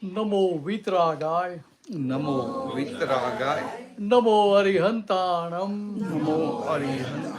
નમો વિતરાગાય, નમો વિતરાગાય, નમો અરિહંતાણમ, નમો અરિહંત,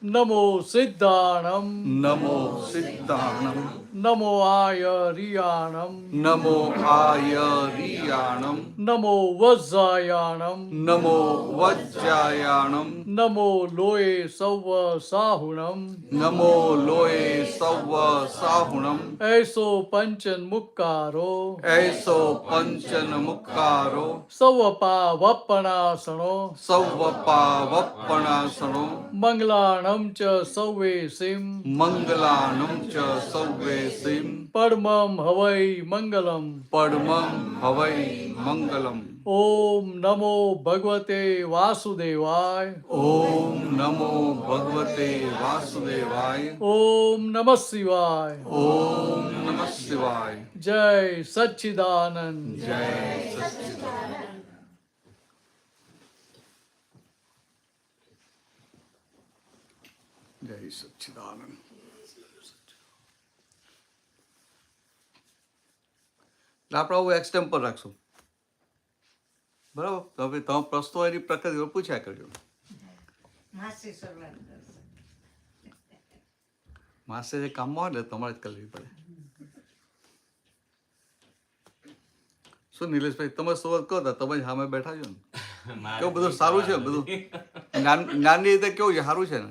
નમો સિદ્ધાણમ, નમો સિદ્ધાણમ, નમો આયરિયાણમ, નમો આયરિયાણમ, નમો વજ્જાયાણમ, નમો વજ્જાયાણમ, નમો લોય સૌવ સાહુણમ, નમો લોય સૌવ સાહુણમ, એસો પંચન મુક્કારો, એસો પંચન મુક્કારો, સૌપા વપણાસણો, સૌવપાવપણાસણો, મંગલાણમ ચ સૌવે સિમ, મંગલાનમ ચ સૌવે સિમ, પડમમ હવૈ મંગલમ. પડમં હવૈ મંગલમ. ઓમ નમો ભગવતે વાસુદેવાય. ઓમ નમો ભગવતે વાસુદેવાય. ઓમ નમઃ શિવાય. ઓમ નમઃ શિવાય. જય સચ્ચિદાનંદ. જય સચ્ચિદાનંદ. જય સચ્ચિદાનંદ. આપણે આવું એક્સટેમ્પર રાખશું, બરાબર? તો હવે તમે પ્રશ્નો એની પ્રકૃતિ પૂછ્યા કરજો. માસે જે કામમાં હોય ને તમારે જ કરવી પડે. શું નિલેશભાઈ, તમે શરૂઆત કરો તમે જ સામે બેઠા છો ને, કેવું બધું સારું છે? બધું જ્ઞાનની રીતે કેવું છે? સારું છે ને?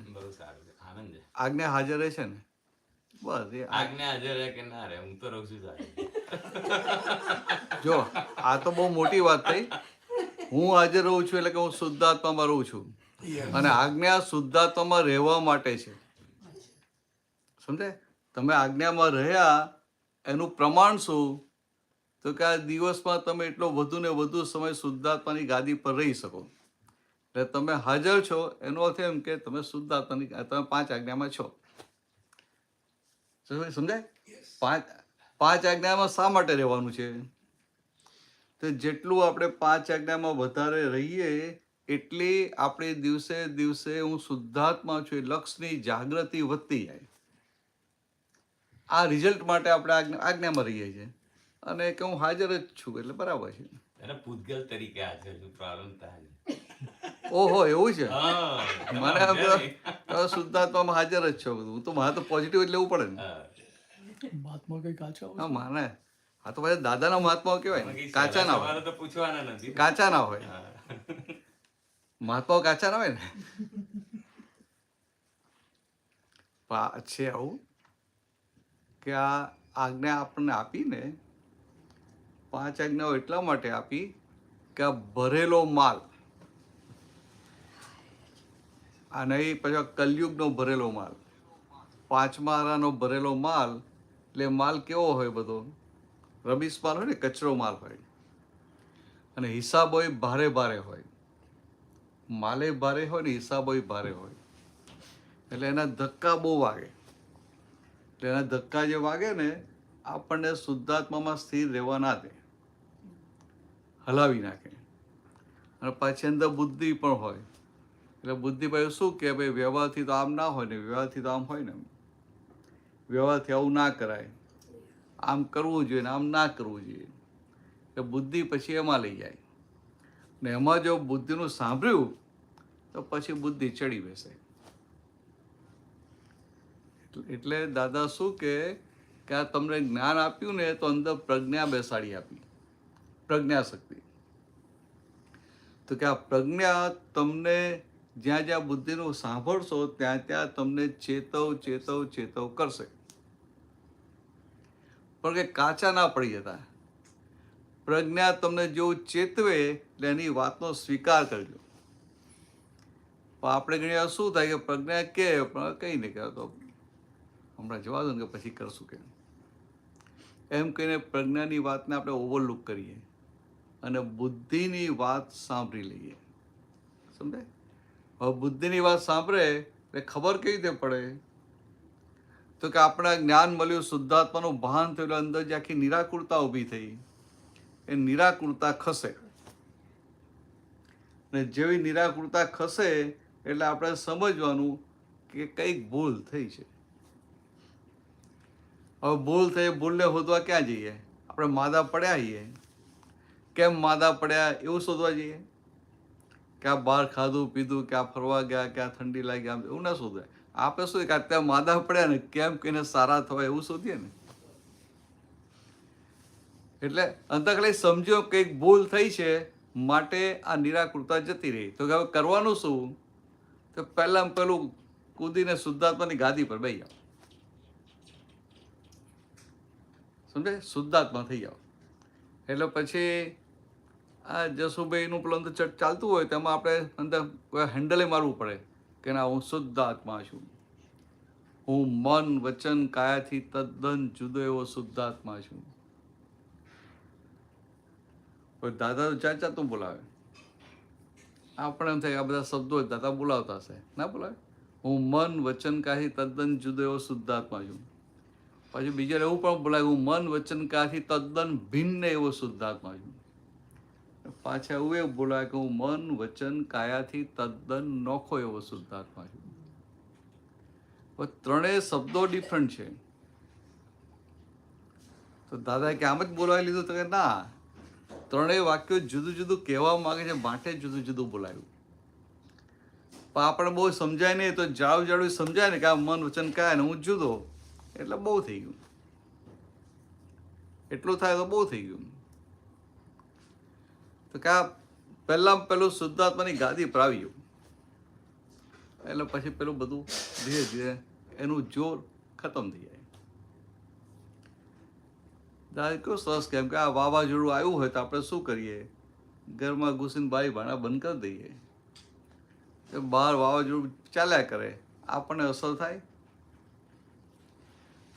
આજ્ઞા હાજર રહે છે ને? બસ એ આજ્ઞા હાજર રહે કે ના રહે, હું તો રહું છું સાહેબ. જો આ તો બહુ મોટી વાત થઈ. હું હાજર રહું છું એટલે કે હું શુદ્ધાત્મામાં રહું છું, અને આજ્ઞા શુદ્ધાત્મામાં રહેવા માટે છે. સમજાય? તમે આજ્ઞામાં રહ્યા એનું પ્રમાણ શું? તો કે આ દિવસમાં તમે એટલો વધુ ને વધુ સમય શુદ્ધાત્માની ગાદી પર રહી શકો. એટલે તમે હાજર છો એનો અર્થ એમ કે તમે શુદ્ધાત્માની, તમે 5 આજ્ઞામાં છો. સમજાય? પાંચ આજ્ઞામાં શા માટે રહેવાનું છે? તો જેટલું આપણે 5 આજ્ઞામાં વધારે રહીએ એટલી આપણે દિવસે દિવસે હું શુદ્ધાત્મા છું એ લક્ષની જાગૃતિ વધતી જાય. આ રિઝલ્ટ માટે આપણે આજ્ઞામાં રહીએ છીએ, અને કે હું હાજર જ છું એટલે બરાબર છે. એને પૂતગલ તરીકે હાજર છું, પ્રારંભ થાય. ઓહો, એવું છે? હા, મને એમ કે તમે શુદ્ધાત્મામાં હાજર જ છો બધું. હું તો મારે તો પોઝિટિવ જ લેવું પડે ને. મહાત્મા કઈ કાચા હોય? હા, માને આ તો બધા દાદાના મહાત્માઓ કહેવાય ને, કાચા ના હોય. સવારે તો પૂછવાના નથી. કાચા ના હોય, હા. મહાત્માઓ કાચા ના હોય ને. છે આવું કે આ આજ્ઞા આપણને આપીને 5 આજ્ઞાઓ એટલા માટે આપી કે આ ભરેલો માલ, આ નહીં પછી કલયુગનો ભરેલો માલ, 5મા આરાનો ભરેલો માલ. એટલે માલ કેવો હોય? બધો રબીશ માલ હોય ને, કચરો માલ હોય, અને હિસાબોય ભારે ભારે હોય. માલે ભારે હોય ને હિસાબોય ભારે હોય, એટલે એના ધક્કા બહુ વાગે. એટલે એના ધક્કા જે વાગે ને, આપણને શુદ્ધાત્મામાં સ્થિર રહેવા ના દે, હલાવી નાખે. અને પાછી અંદર બુદ્ધિ પણ હોય, એટલે બુદ્ધિ ભાઈ શું કે ભાઈ વ્યવહારથી તો આમ ના હોય ને, વ્યવહારથી તો આમ હોય ને, વ્યવહારથી આવું ના કરાય, આમ કરવું જોઈએ ને આમ ના કરવું જોઈએ. એટલે બુદ્ધિ પછી એમાં લઈ જાય ને. એમાં જો બુદ્ધિનું સાંભળ્યું તો પછી બુદ્ધિ ચડી બેસે. એટલે દાદા શું કે આ તમને જ્ઞાન આપ્યું ને તો અંદર પ્રજ્ઞા બેસાડી આપી, પ્રજ્ઞા શક્તિ. તો કે આ પ્રજ્ઞા તમને જ્યાં જ્યાં બુદ્ધિનું સાંભળશો ત્યાં ત્યાં તમને ચેતવ કરશે. પણ કે કાચા ના પડી જતા. પ્રજ્ઞા તમને જેવું ચેતવે એટલે એની વાતનો સ્વીકાર કરજો. પણ આપણે ઘણી વાર શું થાય કે પ્રજ્ઞા કે પણ કઈ નહીં કહેતો, હમણાં જવા દો ને કે પછી કરશું કે, એમ કહીને પ્રજ્ઞાની વાતને આપણે ઓવરલુક કરીએ અને બુદ્ધિની વાત સાંભળી લઈએ. સમજાય? હવે બુદ્ધિની વાત સાંભળે એટલે ખબર કેવી રીતે પડે? તો કે આપણે જ્ઞાન મળ્યું, શુદ્ધાત્માનું ભાન થયું, અંદર જે આખી નિરાકુરતા ઊભી થઈ એ નિરાકુરતા ખસે. ને જેવી નિરાકુરતા ખસે એટલે આપણે સમજવાનું કે કંઈક ભૂલ થઈ છે. હવે ભૂલ થઈ, ભૂલને શોધવા ક્યાં જઈએ? આપણે માદા પડ્યા છીએ, કેમ માદા પડ્યા એવું શોધવા જઈએ કે આ બહાર ખાધું પીધું, કે આ ફરવા ગયા, કે આ ઠંડી લાગી, આમ એવું ના શોધવાય. આપણે શું કે અત્યારે માદા પડ્યા ને કેમ કહીને સારા થવાય એવું શોધીએ ને. એટલે અંતખાલી સમજો કંઈક ભૂલ થઈ છે માટે આ નિરાકૃતતા જતી રહી. તો હવે કરવાનું શું? તો પહેલાં પેલું કૂદીને શુદ્ધાત્માની ગાદી પર બેસી જાઓ. સમજે? શુદ્ધાત્મા થઈ જાઓ. એટલે પછી આ જસુભાઈનું પેલું અંદર ચાલતું હોય તેમાં આપણે અંદર હેન્ડલે મારવું પડે કે ના હું શુદ્ધ આત્મા છું, હું મન વચન કાયાથી તદ્દન જુદો એવો શુદ્ધ આત્મા છું. દાદા તો જાત જાતનું બોલાવે. આપણે એમ થાય કે આ બધા શબ્દો દાદા બોલાવતા હશે, ના બોલાવે. હું મન વચન કાયાથી તદ્દન જુદો એવો શુદ્ધ આત્મા છું. પછી બીજા એવું પણ બોલાય હું મન વચન કાયાથી તદ્દન ભિન્ન એવો શુદ્ધ આત્મા છું. પાછા એવું બોલાય કે હું મન વચન કાયાથી તદ્દન નોખો એવો શુદ્ધ આત્મા છું. ત્રણેય શબ્દો ડિફરન્ટ છે. તો દાદાએ કે આમ જ બોલાવી લીધું? તો કે ના, ત્રણેય વાક્યો જુદું જુદું કહેવા માંગે છે માટે જુદું જુદું બોલાવ્યું. પણ આપણે બહુ સમજાય નહીં, તો જાડું જાડું સમજાય ને કે આ મન વચન કાયા ને હું જુદો, એટલે બહુ થઈ ગયું. એટલું થાય તો બહુ થઈ ગયું. તો કે આ પહેલું શુદ્ધાત્માની ગાદી પર આવી ગયું એટલે પછી પેલું બધું ધીરે ધીરે એનું જોર ખતમ થઈ જાય. દાદા કેવું સરસ, કેમ કે આ વાવાઝોડું આવ્યું હોય તો આપણે શું કરીએ? ઘરમાં ઘૂસીને બારી ભાણા બંધ કરી દઈએ. બહાર વાવાઝોડું ચાલ્યા કરે, આપણને અસર થાય?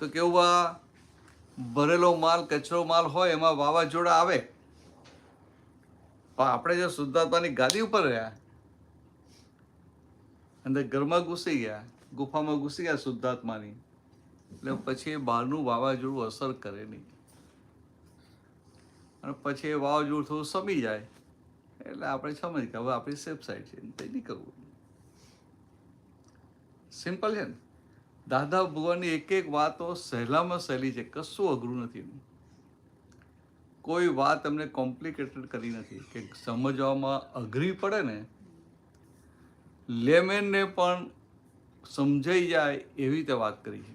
તો કેવું આ ભરેલો માલ, કચરો માલ હોય એમાં વાવાઝોડા આવે, પણ આપણે જે શુદ્ધાત્માની ગાદી ઉપર રહ્યા, અંદર ઘરમાં ઘૂસી ગયા, ગુફામાં ઘૂસી ગયા શુદ્ધાત્માની, એટલે પછી એ બહારનું વાવાઝોડું અસર કરે નહીં. અને પછી એ વાવાઝોડું થોડું સમી જાય એટલે આપણે સમજ કે હવે આપણી સેફ સાઈડ છે, તે નહીં કરવું. સિમ્પલ છે ને. દાદા ભગવાનની એક એક વાતો સહેલામાં સહેલી છે, કશું અઘરું નથી. કોઈ વાત એમને કોમ્પ્લિકેટેડ કરી નથી કે સમજવામાં અઘરી પડે ને. લેમેનને પણ સમજાઈ જાય એવી રીતે વાત કરી છે.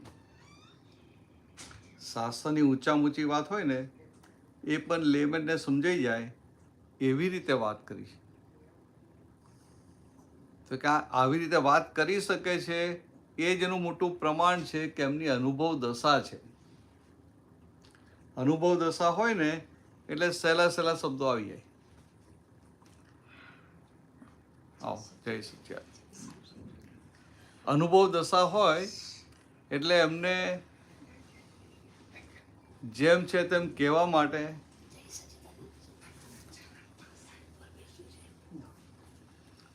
શાસ્ત્રની ઊંચામાં ઊંચી વાત હોય ને એ પણ લેમેનને સમજાઈ જાય એવી રીતે વાત કરી છે. તો કે આવી રીતે વાત કરી શકે છે એ જ એનું મોટું પ્રમાણ છે કે એમની અનુભવ દશા છે. અનુભવ દશા હોય ને એટલે સહેલા સહેલા શબ્દો આવી જાય. આવો જય સચ્ચિદાનંદ. અનુભવ દશા હોય એટલે એમને જેમ છે તેમ કહેવા માટે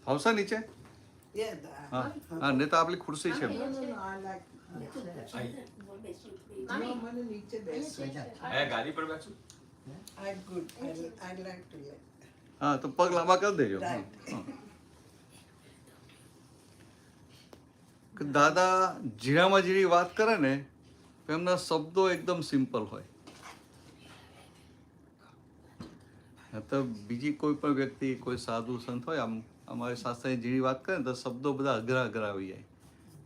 ફાવશે નીચે? હા હા, નહીં તો આપણી ખુરશી છે. ગાડી પર બેસું? હા તો પગ લાંબા કરી દેજો. દાદા ઝીણામાં ઝીણી વાત કરે ને તો એમના શબ્દો એકદમ સિમ્પલ હોય. તો બીજી કોઈ પણ વ્યક્તિ, કોઈ સાધુ સંત હોય, આમ અમારી શાસ્ત્રની ઝીણી વાત કરે ને તો શબ્દો બધા અઘરા અઘરા આવી જાય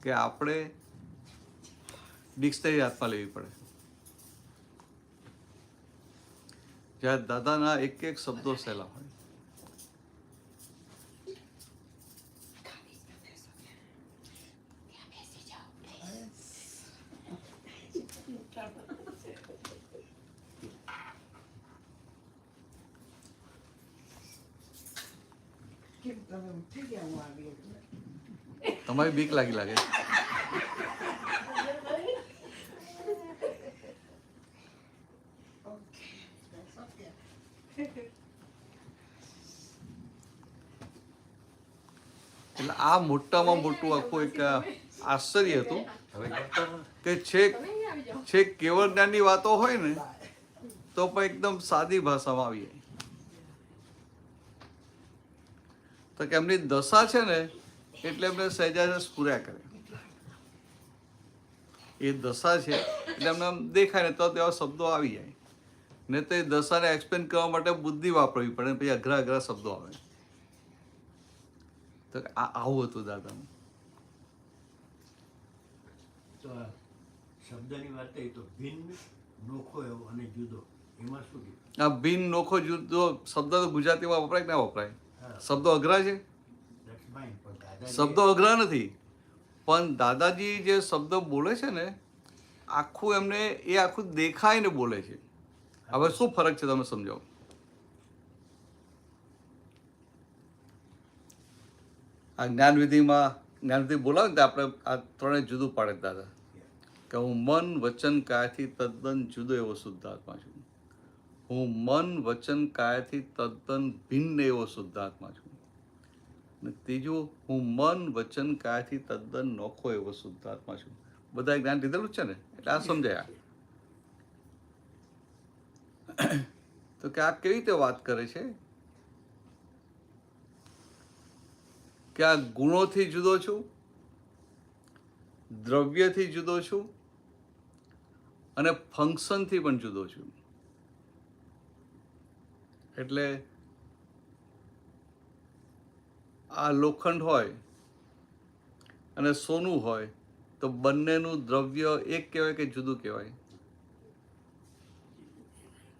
કે આપણે ડિક્શનરી હાથમાં લેવી પડે. જ્યારે દાદાના એક એક શબ્દો સહેલા હોય. તમારી બીક લાગે એટલે આ મોટામાં મોટું આખું એક આશ્ચર્ય હતું કે છેક કેવળ જ્ઞાનની વાતો હોય ને તો પણ એકદમ સાદી ભાષામાં આવી જાય. તો કે એમની દશા છે ને એટલે એમને સહેજા સ્ફુર્યા કરે. એ દશા છે એટલે એમને આમ દેખાય ને તો તેવા શબ્દો આવી જાય. ને તો એ દશાને એક્સપ્લેન કરવા માટે બુદ્ધિ વાપરવી પડે, પછી અઘરા અઘરા શબ્દો આવે. તો આવું હતું દાદાનું. તો આ શબ્દની વાત થઈ તો ભિન્ન, નોખો એવો અને જુદો, એમાં શું કીધું? આ ભિન્ન, નોખો, જુદો શબ્દ તો ગુજરાતીમાં વપરાય કે ના વપરાય? હા, શબ્દો અઘરા છે? that's fine, પણ દાદાજી શબ્દો અઘરા નથી, પણ દાદાજી જે શબ્દ બોલે છે ને, આખું એમને એ આખું દેખાઈને બોલે છે. હવે શું ફરક છે તમે સમજાવો. આ જ્ઞાનવિધિ બોલાવે ને તો આપણે આ ત્રણેય જુદું પાડે દાદા, કે હું મન વચન કાયાથી તદ્દન જુદો એવો શુદ્ધાત્મા છું. હું મન વચન કાયાથી તદ્દન ભિન્ન એવો શુદ્ધાત્મા છું. ને ત્રીજું, હું મન વચન કાયાથી તદ્દન નોખો એવો શુદ્ધાત્મા છું. બધા જ્ઞાન લીધેલું જ છે ને, એટલે આ સમજાયા. તો કે આ કેવી રીતે વાત કરે છે કે આ ગુણોથી જુદો છું, દ્રવ્યથી જુદો છું અને ફંક્શનથી પણ જુદો છું. એટલે આ લોખંડ હોય અને સોનું હોય તો બંનેનું દ્રવ્ય એક કહેવાય કે જુદું કહેવાય?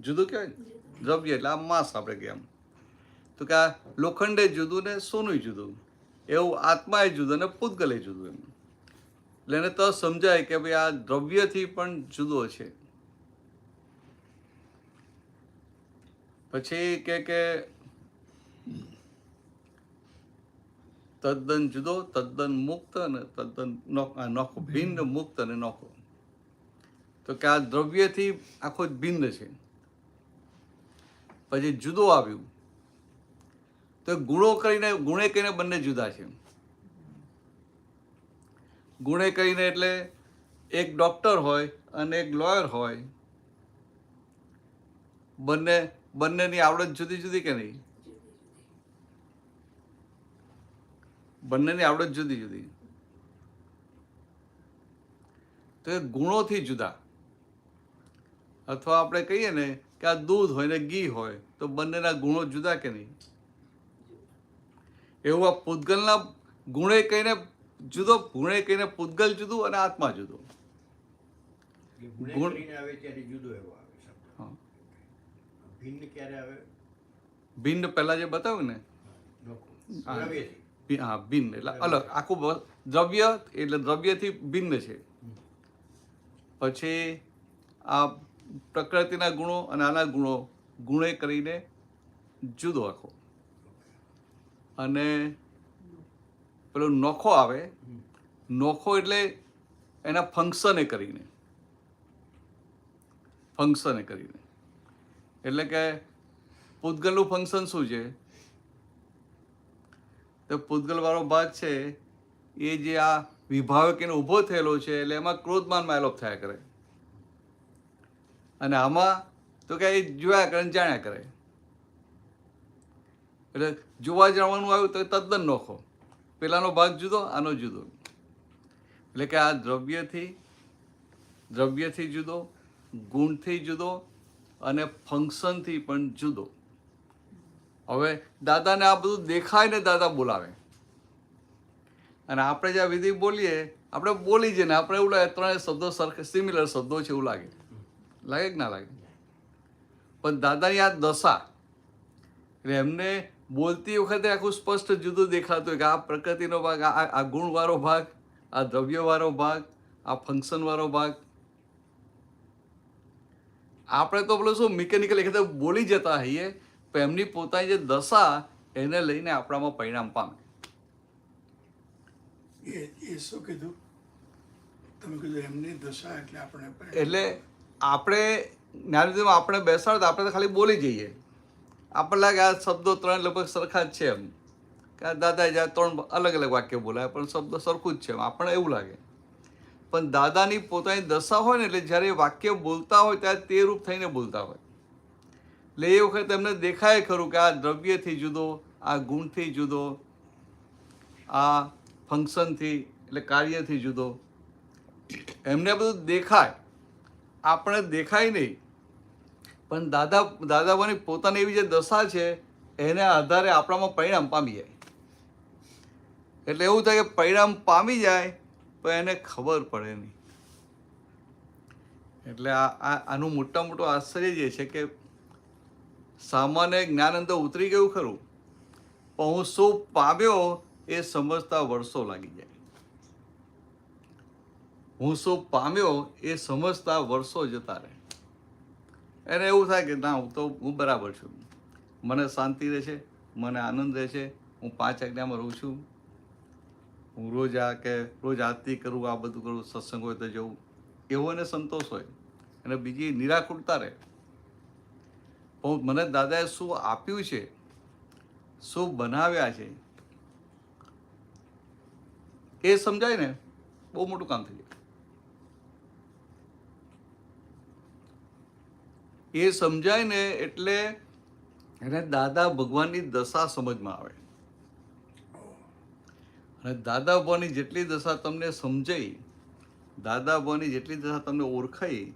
જુદું કહેવાય. દ્રવ્ય એટલે આ માસ આપણે કહેમ. તો કે આ લોખંડે જુદું ને સોનું જુદું, એવું આત્મા એ જુદો ને પૂતગલ એ જુદું. એમ એટલે એને તો સમજાય કે ભાઈ આ દ્રવ્યથી પણ જુદો છે. પછી કે તદ્દન જુદો, તદ્દન મુક્ત અને તદ્દન નોખો, ભિન્ન, મુક્ત અને નોખો. તો કે આ દ્રવ્યથી આખો જ ભિન્ન છે. પછી જુદો આવ્યું તો ગુણે કહીને બંને જુદા છે. ગુણે કહીને એટલે એક ડોક્ટર હોય અને એક લોયર હોય, બંનેની આવડત જુદી જુદી કે નહીં? બંનેની આવડત જુદી જુદી. તો એ ગુણોથી જુદા. અથવા આપણે કહીએ ને કે આ દૂધ હોય ને ઘી હોય તો બંનેના ગુણો જુદા કે નહીં? એવું આ પૂતગલના ગુણે કહીને જુદો, ગુણે કહીને પૂતગલ જુદું અને આત્મા જુદો. એ ગુણે ગુણ- કરીને આવે ત્યારે જુદો એવો આવે શબ્દ. હા. ભિન્ન ક્યારે આવે? ભિન્ન પહેલા જે બતાવ્યું ને, નોખો. હા. દ્રવ્યથી. હા, ભિન્ન એટલે અલગ, આખું દ્રવ્ય એટલે દ્રવ્યથી ભિન્ન છે. પછી આ પ્રકૃતિના ગુણો અને આના ગુણો ગુણે કરીને જુદો આખો. અને પેલો નોખો આવે, નોખો એટલે એના ફંક્શને કરીને, એટલે કે પૂતગલનું ફંક્શન શું છે? તો પૂતગલ વાળો ભાગ છે એ જે આ વિભાવકીને ઊભો થયેલો છે, એટલે એમાં ક્રોધમાન માયલોપ થયા કરે. અને આમાં તો કે એ જોયા કરે ને જાણ્યા કરે. એટલે જોવા જાણવાનું આવ્યું તો તદ્દન નોખો. પેલાનો ભાગ જુદો, આનો જુદો. એટલે કે આ દ્રવ્યથી જુદો, ગુણથી જુદો અને ફંક્શનથી પણ જુદો. હવે દાદાને આ બધું દેખાય ને દાદા બોલાવે, અને આપણે જે આ વિધિ બોલીએ, આપણે બોલી જઈએ ને આપણે એવું લાગે ત્રણેય શબ્દો સિમિલર શબ્દો છે એવું લાગે કે ના લાગે? પણ દાદાની આ દશા એટલે એમને બોલતી વખતે આખું સ્પષ્ટ જુદું દેખાતું હોય કે આ પ્રકૃતિનો ભાગ, આ ગુણવાળો ભાગ, આ દ્રવ્યવાળો ભાગ, આ ફંક્શનવાળો ભાગ. આપણે તો પેલું શું મિકેનિકલ એક બોલી જતા હોઈએ, પણ એમની પોતાની જે દશા એને લઈને આપણામાં પરિણામ પામે. એ શું કીધું તમે? કીધું એમની દશા એટલે આપણે એટલે આપણે જ્ઞાનવિધિમાં આપણે બેસાડતા આપણે તો ખાલી બોલી જઈએ. આપણને લાગે આ શબ્દો ત્રણ લગભગ સરખા જ છે, એમ કે આ દાદા જ્યાં ત્રણ અલગ અલગ વાક્ય બોલાય પણ શબ્દ સરખું જ છે, આપણને એવું લાગે. પણ દાદાની પોતાની દશા હોય ને, એટલે જ્યારે એ વાક્ય બોલતા હોય ત્યારે તે રૂપ થઈને બોલતા હોય. એટલે એ વખત એમને દેખાય ખરું કે આ દ્રવ્યથી જુદો, આ ગુણથી જુદો, આ ફંક્શનથી એટલે કાર્યથી જુદો. એમને બધું દેખાય, આપણે દેખાય નહીં, પણ દાદાબાની પોતાની એવી જે દશા છે એના આધારે આપણામાં પરિણામ પામી જાય. એટલે એવું થાય કે પરિણામ પામી જાય પણ એને ખબર પડે નહીં. એટલે આનું મોટા મોટું આશ્ચર્ય જે છે કે સામાન્ય જ્ઞાન અંદર ઉતરી ગયું ખરું, પણ હું શું પામ્યો એ સમજતા વર્ષો લાગી જાય. હું શું પામ્યો એ સમજતા વર્ષો જતા રહે. એને એવું થાય કે ના હું બરાબર છું, મને શાંતિ રહે છે, મને આનંદ રહે છે, હું 5 આજ્ઞામાં રહું છું, હું રોજ આરતી કરું, આ બધું કરું, સત્સંગ હોય તો જવું, એવો એને સંતોષ હોય અને બીજી નિરાકુરતા રહે. પણ મને દાદાએ શું આપ્યું છે, શું બનાવ્યા છે એ સમજાય ને બહુ મોટું કામ થઈ જાય. એ સમજાય ને એટલે એને દાદા ભગવાનની દશા સમજમાં આવે. અને દાદા ભગવાનની જેટલી દશા તમને સમજાઈ, દાદા ભગવાનની જેટલી દશા તમને ઓળખાઈ,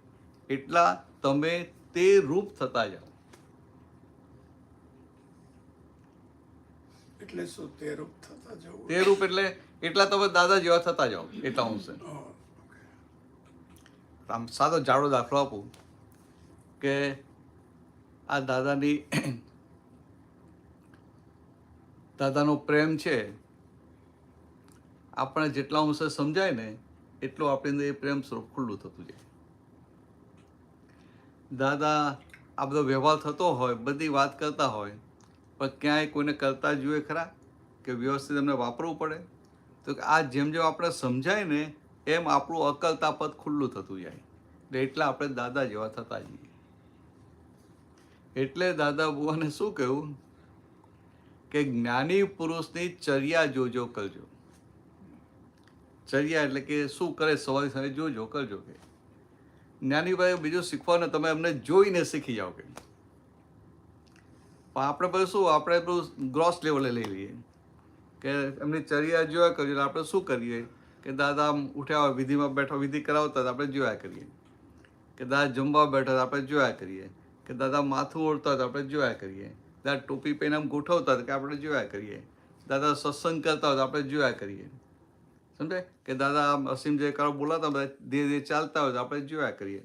એટલા તમે તે રૂપ થતા જાઓ. એટલે શું તે રૂપ થતા જવું? તે રૂપ એટલે એટલા તમે દાદા જેવા થતા જાઓ. એટલા હું છે. આમ સાદો જાડો દાખલો આપું કે આ દાદાનો પ્રેમ છે, આપણે જેટલા અંશે સમજાય ને એટલું આપણી અંદર એ પ્રેમ સ્વરૂપ ખુલ્લું થતું જાય. દાદા આ બધો વ્યવહાર થતો હોય, બધી વાત કરતા હોય, પણ ક્યાંય કોઈને કરતા જુએ ખરા કે વ્યવસ્થિત એમને વાપરવું પડે? તો આ જેમ જેમ આપણે સમજાય ને એમ આપણું અકલતા પદ ખુલ્લું થતું જાય. એટલે આપણે દાદા જેવા થતા જઈએ. એટલે દાદા ભગવાને શું કહ્યું કે જ્ઞાની પુરુષની ચર્યા જોજો કરજો. ચર્યા એટલે કે શું કરે સવારે સવારે જોજો કરજો. કે જ્ઞાની ભાઈ બીજું શીખવાનું તમે એમને જોઈને શીખી જાઓ. કે પણ આપણે બધું શું, આપણે બધું ગ્રોસ લેવલે લઈ લઈએ કે એમની ચર્યા જોયા કરજો. એટલે આપણે શું કરીએ કે દાદા ઉઠ્યા હોય, વિધિમાં બેઠા, વિધિ કરાવતા હતા આપણે જોયા કરીએ, કે દાદા જમવા બેઠા આપણે જોયા કરીએ, કે દાદા માથું ઓળતા હતા આપણે જોયા કરીએ, દાદા ટોપી પહેરીને આમ ગોઠવતા હતા કે આપણે જોયા કરીએ, દાદા સત્સંગ કરતા હોય તો આપણે જોયા કરીએ. સમજાય? કે દાદા અસીમ જે કાળો બોલાતા બધા ધીરે ધીરે ચાલતા હોય તો આપણે જોયા કરીએ.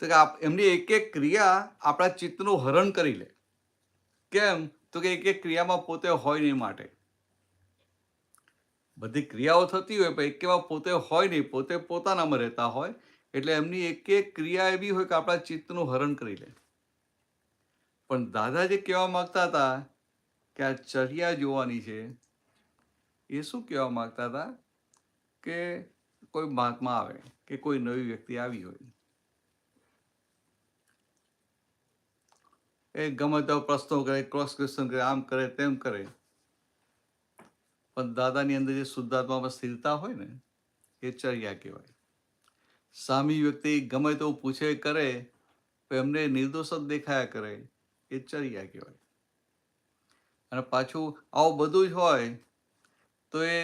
તો કે એમની એક એક ક્રિયા આપણા ચિત્તનું હરણ કરી લે. કેમ? તો કે એક એક ક્રિયામાં પોતે હોય નહીં માટે. બધી ક્રિયાઓ થતી હોય પણ એકેમાં પોતે હોય નહીં, પોતે પોતાનામાં રહેતા હોય. એટલે એમની એક એક ક્રિયા એવી હોય કે આપણા ચિત્તનું હરણ કરી લે. પણ દાદા જે કહેવા માંગતા હતા કે આ ચર્યા જોવાની છે, એ શું કહેવા માંગતા હતા કે કોઈ મહાત્મા આવે કે કોઈ નવી વ્યક્તિ આવી હોય, એ ગમે તેવા પ્રશ્નો કરે, ક્રોસ ક્વેશ્ચન કરે, આમ કરે તેમ કરે, પણ દાદાની અંદર જે શુદ્ધાત્મામાં સ્થિરતા હોય ને એ ચર્યા કહેવાય. સામી વ્યક્તિ ગમે તેવું પૂછે કરે તો એમને નિર્દોષ જ દેખાયા કરે, એ ચર્યા કહેવાય. અને પાછું આવું બધું જ હોય તો એ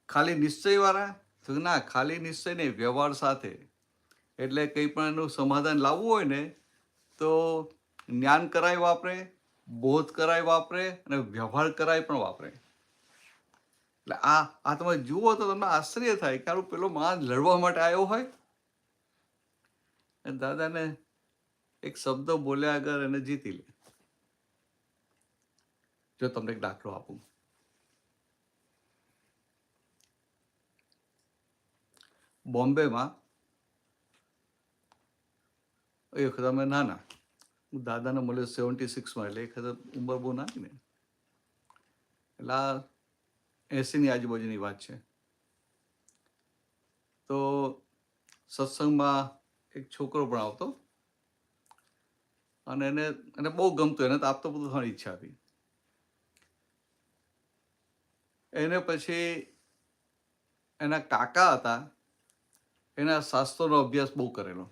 ખાલી નિશ્ચયવાળા? તો ના, ખાલી નિશ્ચય નહીં, વ્યવહાર સાથે. એટલે કંઈ પણ એનું સમાધાન લાવવું હોય ને તો જ્ઞાન કરાય વાપરે, બોધ કરાય વાપરે અને વ્યવહાર કરાય પણ વાપરે. એટલે આ તમે જુઓ તો તમને આશ્ચર્ય થાય કે પેલો માણસ લડવા માટે આવ્યો હોય, દાદાને એક શબ્દ બોલ્યા આગળ એને જીતી લે. જો તમને એક દાખલો આપું, બોમ્બેમાં એ વખત અમે નાના, હું દાદાને મળ્યો 76માં, એટલે એ વખત ઉંમર બહુ નાની ને, એટલે આ 80ની આજુબાજુની વાત છે. તો સત્સંગમાં એક છોકરો પણ આવતો અને એને બહુ ગમતું, એને તો આપતો બધું થવાની ઈચ્છા હતી. એને પછી એના કાકા હતા, એના શાસ્ત્રોનો અભ્યાસ બહુ કરેલો,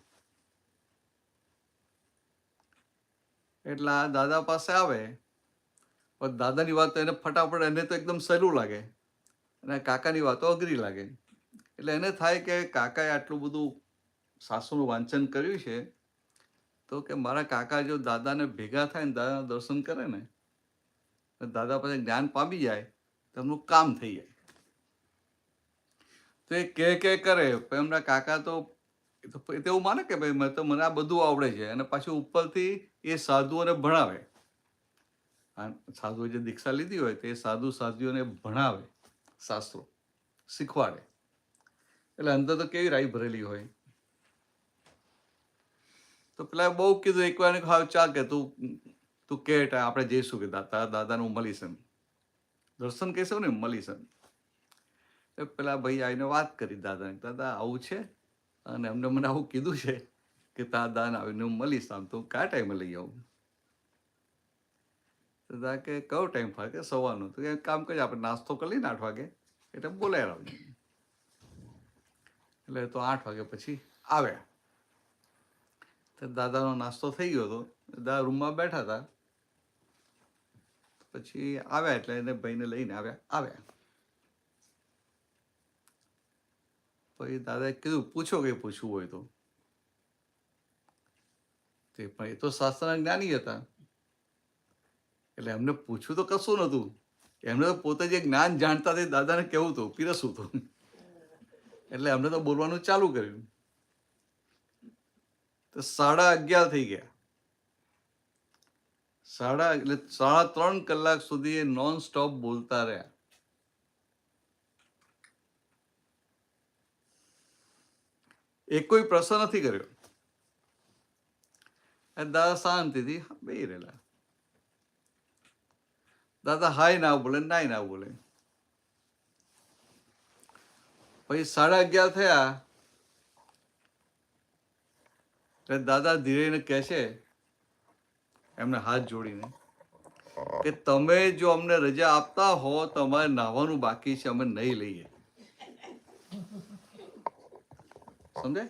એટલે આ દાદા પાસે આવે, પણ દાદાની વાત તો એને ફટાફટ, એને તો એકદમ સહેલું લાગે અને કાકાની વાતો અઘરી લાગે. એટલે એને થાય કે કાકાએ આટલું બધું શાસ્ત્રોનું વાંચન કર્યું છે તો કે મારા કાકા જો દાદાને ભેગા થાય ને દાદાના દર્શન કરે ને તો દાદા પાસે જ્ઞાન પામી જાય તો એમનું કામ થઈ જાય. તો એ કે કરે પણ એમના કાકા તો એવું માને કે ભાઈ મને આ બધું આવડે છે, અને પાછું ઉપરથી એ સાધુઓને ભણાવે. સાધુએ જે દીક્ષા લીધી હોય તે સાધુ સાધ્વીઓને ભણાવે, શાસ્ત્રો શીખવાડે. એટલે અંદર તો કેવી રાઈ ભરેલી હોય. તો પેલા બહુ કીધું એકવાર હા ચાલ કે તું કે આપણે જઈશું કે દાદાનું મળીશ એમ, દર્શન કહેશું ને મળીશ એમ. પેલા ભાઈ આવીને વાત કરી દાદાને, દાદા આવું છે અને એમને મને આવું કીધું છે કે દાદાને આવીને હું મળીશ, આમ તો કયા ટાઈમે લઈ આવું? દાદા કે કયો ટાઈમ થાય? કે સવારનો. તો એક કામ કરીએ આપણે નાસ્તો કરી લઈને 8 વાગે એટલે બોલાવી આવજો. એટલે તો 8 વાગે પછી આવ્યા. તો દાદાનો નાસ્તો થઈ ગયો હતો, દાદા રૂમમાં બેઠા હતા. પછી આવ્યા એટલે એને ભાઈને લઈને આવ્યા. પછી દાદાએ કીધું પૂછો કે પૂછવું હોય તો. તે પણ એ તો શાસ્ત્રના જ્ઞાની હતા એટલે એમને પૂછવું તો કશું નહોતું. એમને તો પોતે જે જ્ઞાન જાણતા તે દાદાને કેવું હતું, પીરસવું હતું. એટલે એમને તો બોલવાનું ચાલુ કર્યું. તો 11:30 થઈ ગયા. 3.5 કલાક સુધી એ નોન સ્ટોપ બોલતા રહ્યા. એ કોઈ પ્રશ્ન નથી કર્યો. દાદા શાંતિથી બેહી રહેલા. દાદા હાય ના બોલે, નાય ના બોલે. પછી 11:30 થયા એટલે દાદા ધીરેને કહે છે એમને હાથ જોડીને કે તમે જો અમને રજા આપતા હો તો અમારે નાહવાનું બાકી છે, અમે નહીં લઈએ. સમજાય?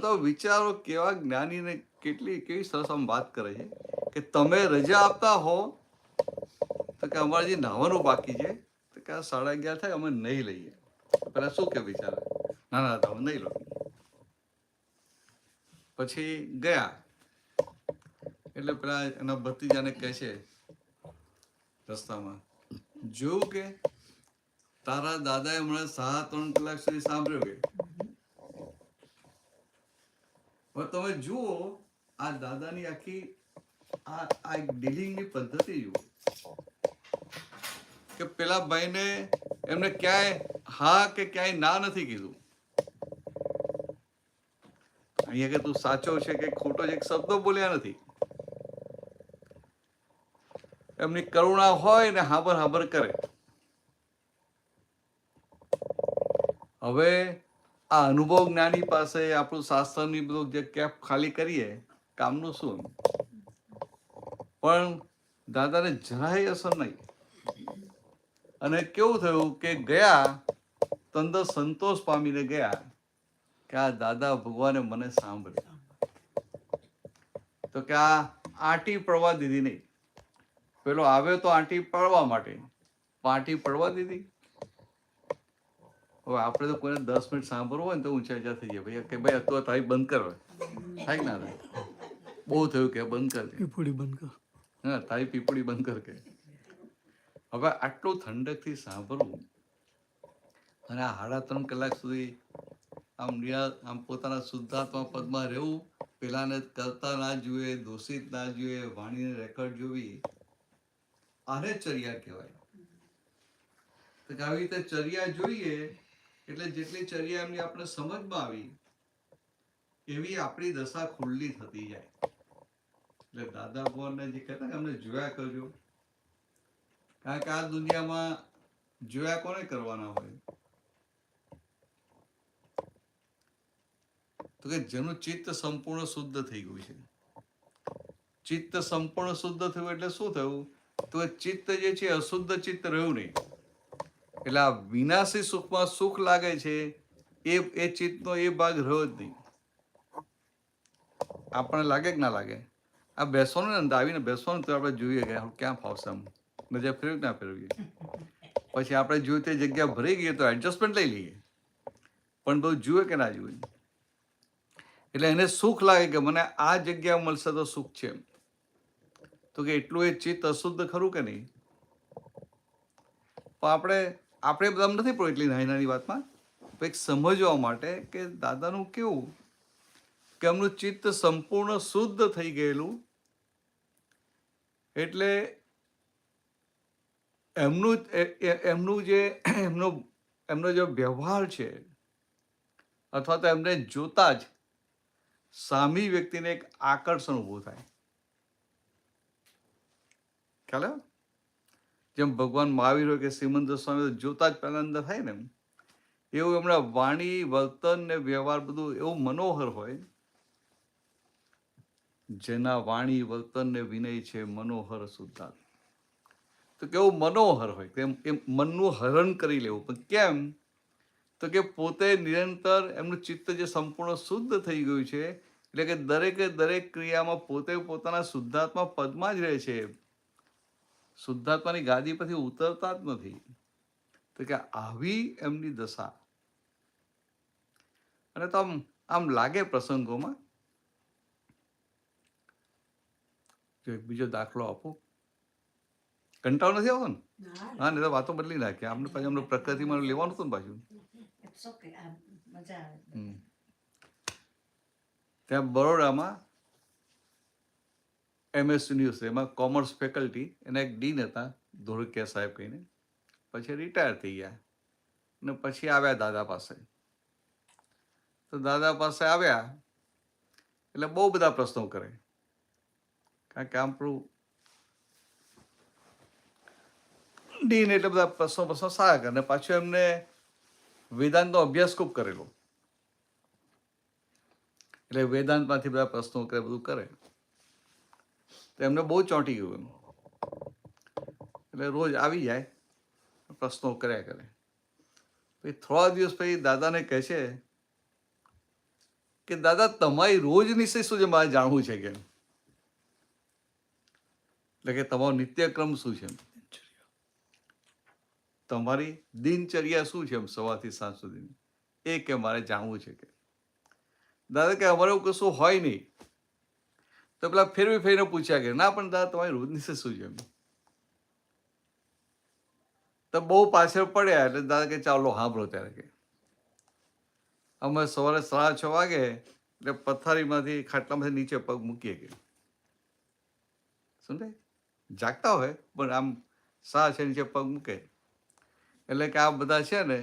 તો વિચારો કેવા જ્ઞાનીને કેવી સરસ આમ વાત કરે છે કે તમે રજા આપતા હો તો કે અમારે જે નાહવાનું બાકી છે તો કે 11:30 થાય અમે નહીં લઈએ. પેલા શું કે બિચારા, ના તમે નહીં લો. પછી ગયા એટલે પેલા એના ભત્રીજાને કહે છે રસ્તામાં, જોયું કે તારા દાદાએ હમણાં 3.5 કલાક સુધી સાંભળ્યું કે હવે તમે જુઓ આ દાદાની આખી આ ડીલિંગની પદ્ધતિ જુઓ કે પેલા ભાઈને એમને ક્યાંય હા કે ક્યાંય ના નથી કીધું. અહીંયા કે તું સાચો છે કે ખોટો છે એક શબ્દો બોલ્યા નથી. એમની કરુણા હોય ને હાબર કરે. હવે આ અનુભવ જ્ઞાની પાસે આપણું શાસ્ત્રની બધું જે કેપ ખાલી કરીએ કામનું શું? પણ દાદાને જરાય અસર નહીં. અને કેવું થયું કે ગયા તંદર સંતોષ પામીને ગયા કે આ દાદા ભગવાને મને સાંભળ્યું. તો કે આ આંટી પડવા દીધી નહીં. પેલો આવ્યો તો આંટી પડવા માટે, આંટી પડવા દીધી. હવે આપણે તો કોઈને 10 મિનિટ સાંભળવું હોય ને તો ઊંચા થઈ જાય ભાઈ કે ભાઈ તો તારી બંધ કર. થાય ના થાય? બહુ થયું કે બંધ કર, પીપળી બંધ કર. હા તારી પીપળી બંધ કર કે. હવે આટલું ઠંડકથી સાંભળવું અને આ 3.5 કલાક સુધી આમ પોતાના શુદ્ધાત્મા પદમાં રહેવું, પેલાને કરતા ના જોઈએ, દોષિત ના જોઈએ, વાણીને રેકોર્ડ જોવી, આને ચર્યા કહેવાય. તો આવી રીતે ચર્યા જોઈએ એટલે જેટલી ચર્યા એમની આપણે સમજમાં આવી એવી આપણી દશા ખુલ્લી થતી જાય. એટલે દાદા ભગવાનને જે કહેતા ને અમને જોયા કરજો, કારણ કે આ દુનિયામાં જોયા કોને કરવાના હોય? તો કે જેનું ચિત્ત સંપૂર્ણ શુદ્ધ થઈ ગયું છે. ચિત્ત સંપૂર્ણ શુદ્ધ થયું એટલે શું થયું? તો ચિત્ત જે છે અશુદ્ધ ચિત્ત રહ્યું નહીં. એટલે આ વિનાશી સુખમાં સુખ લાગે છે એ ચિત્તનો એ ભાગ રહ્યો જ નહીં. આપણને લાગે કે ના લાગે? આ બેસવાનું ને આવીને બેસવાનું તો આપણે જોઈએ કે ક્યાં ફાવશે, આમ નજર ફેરવી ના ફેરવીએ. પછી આપણે જોઈએ તે જગ્યા ભરી ગઈ તો એડજસ્ટમેન્ટ લઈ લઈએ, પણ બહુ જુએ કે ના જુએ. એટલે એને સુખ લાગે કે મને આ જગ્યા મળશે તો સુખ છે. તો કે એટલું એ ચિત્ત અશુદ્ધ ખરું કે નહીં? પણ આપણે બધા નથી પડ્યું એટલી નાની નાની વાતમાં. એક સમજવા માટે કે દાદાનું કેવું કે એમનું ચિત્ત સંપૂર્ણ શુદ્ધ થઈ ગયેલું, એટલે એમનો જે વ્યવહાર છે અથવા તો એમને જોતા જ સામી વ્યક્તિને એક આકર્ષણ ઊભું થાય. ખ્યાલ આવ્યો? જેમ ભગવાન મહાવીર હોય કે શ્રીમંત સ્વામી જોતા જ પહેલા અંદર થાય ને, એવું એમના વાણી, વર્તન ને વ્યવહાર બધું એવું મનોહર હોય. જેના વાણી, વર્તન ને વિનય છે મનોહર શુદ્ધાત્મા. તો કેવું મનોહર હોય તેમ એમ મનનું હરણ કરી લેવું. પણ કેમ? તો કે પોતે નિરંતર એમનું ચિત્ત જે સંપૂર્ણ શુદ્ધ થઈ ગયું છે, એટલે કે દરેકે દરેક ક્રિયામાં પોતે પોતાના શુદ્ધાત્મા પદમાં જ રહે છે. શુદ્ધાત્માની ગાદી પરથી ઉતરતા જ નથી. તો કે આવી એમની દશા. અને તો આમ લાગે પ્રસંગોમાં. જો એક બીજો દાખલો આપો. કંટાળો નથી આવતો ને? હા, ને તો વાતો બદલી નાખી. આપણે પાછું અમને પ્રકૃતિમાં લેવાનું હતું ને પાછું. ત્યાં બરોડામાં MS યુનિવર્સિટીમાં કોમર્સ ફેકલ્ટી એના એક ડીન હતા, ધોળકિયા સાહેબ કહીને. પછી રિટાયર થઈ ગયા ને પછી આવ્યા દાદા પાસે. તો દાદા પાસે આવ્યા એટલે બહુ બધા પ્રશ્નો કરે, કારણ કે આપણું ડીન એટલે બધા પ્રશ્નો સારા કરે. ને પાછું એમને વેદાંતનો અભ્યાસ ખૂબ કરેલો, એટલે વેદાંતમાંથી બધા પ્રશ્નો કરે, બધું કરે. તો એમને બહુ ચોંટી ગયું. એટલે રોજ આવી જાય, પ્રશ્નો કર્યા કરે. પછી થોડા દિવસ પછી દાદાને કહે છે કે દાદા તમારી રોજ નિશ્ચય શું છે મારે જાણવું છે કે, એટલે કે તમારો નિત્યક્રમ શું છે, તમારી દિનચર્યા શું છે સવારથી સાંજ સુધીની, એ કે મારે જાણવું છે કે. દાદા કે અમારે એવું કશું હોય નહીં. તો પેલા ફેરવી ફેરવીને પૂછ્યા કે ના પણ દાદા તમારી રોજ નિશ્ચય શું છે? તો બહુ પાછળ પડ્યા. એટલે દાદા કે ચાલો સાંભળો. ત્યારે કે અમે સવારે 6:30 વાગે એટલે પથારીમાંથી ખાટલામાંથી નીચે પગ મૂકીએ કે, સમજાય? જાગતા હોય પણ આમ 6:30 નીચે પગ મૂકે એટલે કે આ બધા છે ને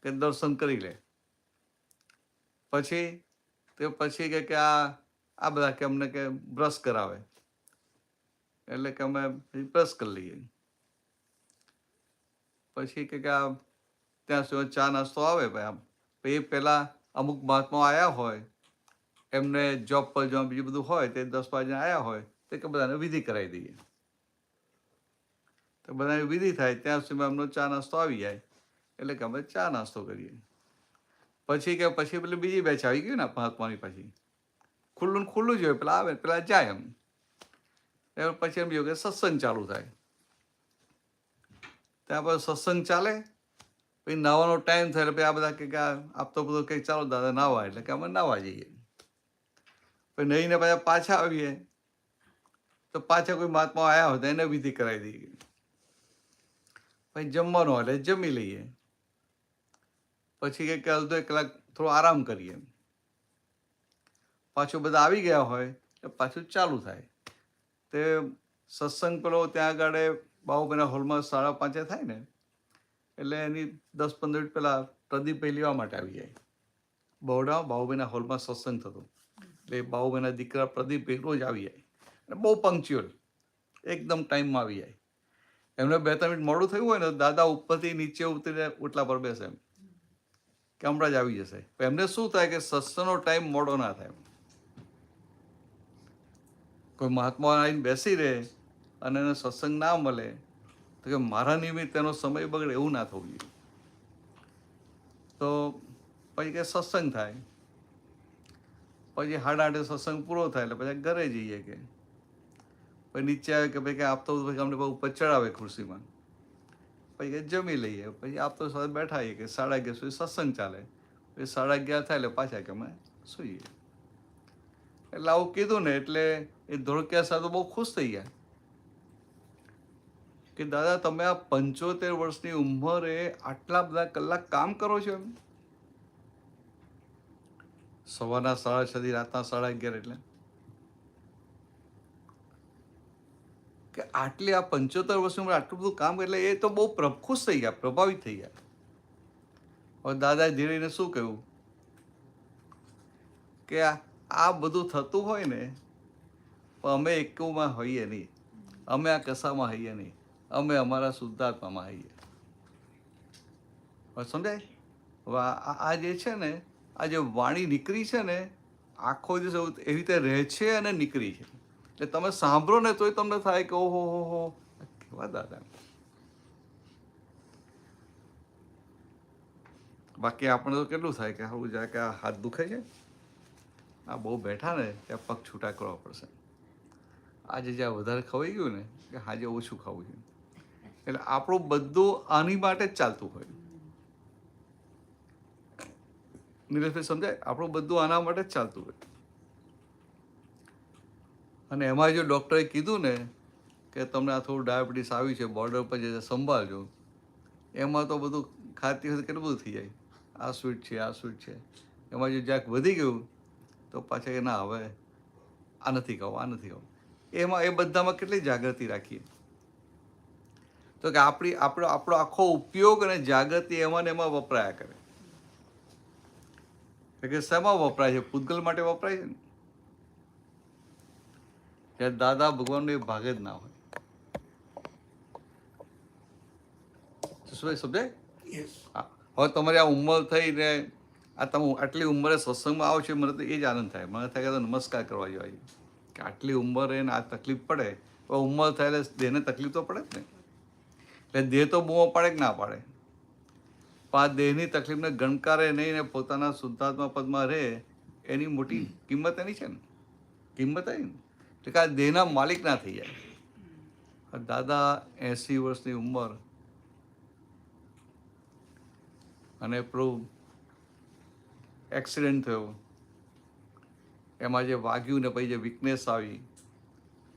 કે દર્શન કરી લે. પછી કે આ બધા કે અમને કે બ્રશ કરાવે, એટલે કે અમે બ્રશ કરી લઈએ. પછી કે આ ત્યાં સુધી ચા નાસ્તો આવે. ભાઈ આમ એ પહેલાં અમુક મહાત્માઓ આવ્યા હોય, એમને જોબ પર જવા બીજું બધું હોય, તે 10 વાગે આવ્યા હોય તે કે બધાને વિધિ કરાવી દઈએ. તો બધાની વિધિ થાય ત્યાં સુધી એમનો ચા નાસ્તો આવી જાય, એટલે કે અમે ચા નાસ્તો કરીએ. પછી પેલી બીજી બેચ આવી ગઈ ને મહાત્માની, પછી ખુલ્લું જ હોય, પેલા આવે પેલા જાય એમ. પછી એમ જોયું કે સત્સંગ ચાલુ થાય. ત્યાં પછી સત્સંગ ચાલે, પછી નાવાનો ટાઈમ થાય એટલે પછી આ બધા કે આપ તો બધું કંઈક ચાલો દાદા નાવા, એટલે કે અમે નાવા જઈએ. પછી નહીને પાછા આવીએ તો પાછા કોઈ મહાત્મા આવ્યા હોય તો એને વિધિ કરાવી દઈએ. પછી જમવાનું એટલે જમી લઈએ. પછી કંઈક અડધો 1 કલાક થોડો આરામ કરીએ. પાછું બધા આવી ગયા હોય એટલે પાછું ચાલુ થાય. તે સત્સંગ પેલો ત્યાં આગળ બાહુબેના હોલમાં 5:30 થાય ને, એટલે એની 10-15 મિનિટ પહેલાં પ્રદીપભાઈ લેવા માટે આવી જાય. બરોડા બાહુબેના હોલમાં સત્સંગ થતો, એટલે બાહુબેના દીકરા પ્રદીપભાઈ રોજ આવી જાય. અને બહુ પંક્ચ્યુઅલ, એકદમ ટાઈમમાં આવી જાય. એમને 2-3 મિનિટ મોડું થયું હોય ને, દાદા ઉપરથી નીચે ઉતરીને ઓટલા પર બેસે એમ કે હમણાં જ આવી જશે. એમને શું થાય કે સત્સંગનો ટાઈમ મોડો ના થાય. કોઈ મહાત્મા આવીને બેસી રહે અને એને સત્સંગ ના મળે તો કે મારા નિમિત્તે એનો સમય બગડે, એવું ના થવું જોઈએ. તો પછી કે સત્સંગ થાય, પછી 8:30 સત્સંગ પૂરો થાય એટલે પછી ઘરે જઈએ કે. પછી નીચે આવે કે ભાઈ કે આપતો પછી અમને ઉપર ચડાવે ખુરશીમાં, પછી કે જમી લઈએ. પછી આપતો સાથે બેઠા કે 11:30 સુધી સત્સંગ ચાલે. એ 11:30 થાય એટલે પાછા કે અમે સૂઈએ. એટલે આવું કીધું ને એટલે એ ધોળકિયા સાહેબ તો બહુ ખુશ થઈ ગયા કે દાદા તમે આ 75 વર્ષની ઉંમરે આટલા બધા કલાક કામ કરો છો એમ. સવારના 6:30 થી રાતના 11:30 એટલે કે આટલી આ 75 વર્ષની ઉંમરે આટલું બધું કામ એટલે એ તો બહુ ખુશ થઈ ગયા, પ્રભાવિત થઈ ગયા. હવે દાદાએ ધીરેને શું કહ્યું કે આ બધું થતું હોય ને પણ અમે એકમાં હોઈએ નહીં, અમે આ કસામાં હોઈએ નહીં, અમે અમારા શુદ્ધાત્મામાં હોઈએ. હવે સમજાય? હવે આ જે છે ને આ જે વાણી નીકળી છે ને આખો દિવસ એવી રીતે રહે છે અને નીકળી છે એટલે તમે સાંભળો ને તોય તમને થાય કે ઓહો હો હો કેવા દાદા. બાકી આપણે તો કેટલું થાય કે સારું જાય કે આ હાથ દુખે છે, આ બહુ બેઠા ને ત્યાં પગ છૂટા કરવા પડશે, આજે જ્યાં વધારે ખવાઈ ગયું ને કે આજે ઓછું ખાવું છે. એટલે આપણું બધું આની માટે જ ચાલતું હોય. નિલેશભાઈ સમજાય? આપણું બધું આના માટે જ ચાલતું હોય. અને એમાં જો ડૉક્ટરે કીધું ને કે તમને આ થોડું ડાયાબિટીસ આવ્યું છે, બોર્ડર પર જે સંભાળજો, એમાં તો બધું ખાતી વખતે કેટલું બધું થઈ જાય. આ સ્વીટ છે, આ સ્વીટ છે, એમાં જો જ્યાંક વધી ગયું તો પાછા કે ના હવે આ નથી ખાવું, આ નથી ખાવું. એમાં એ બધામાં કેટલી જાગૃતિ રાખીએ તો કે આપણો આખો ઉપયોગ અને જાગૃતિ એમાં ને એમાં વપરાયા કરે. કે શેમાં વપરાય છે? પૂતગલ માટે વપરાય છે ને. ત્યારે દાદા ભગવાનનો એ ભાગ જ ના હોય. સમજાય? યસ. હવે તમારી આ ઉંમર થઈ ને આ તમે આટલી ઉંમરે સત્સંગમાં આવો છો, મને તો એ જ આનંદ થાય. મને થાય કે નમસ્કાર કરવા જોઈએ કે આટલી ઉંમરે ને આ તકલીફ પડે. હવે ઉંમર થાય એટલે દેહને તકલીફ તો પડે જ ને. એટલે દેહ તો બૂમો પાડે કે ના પાડે, પણ આ દેહની તકલીફને ગણકારે નહીં ને પોતાના શુદ્ધાત્મા પદમાં રહે, એની મોટી કિંમત એની છે ને. કિંમત આવી ને એટલે કે આ દેહના માલિક ના થઈ જાય. દાદા 80 વર્ષની ઉંમર અને પેલું એક્સિડન્ટ થયો, એમાં જે વાગ્યું ને પછી જે વીકનેસ આવી,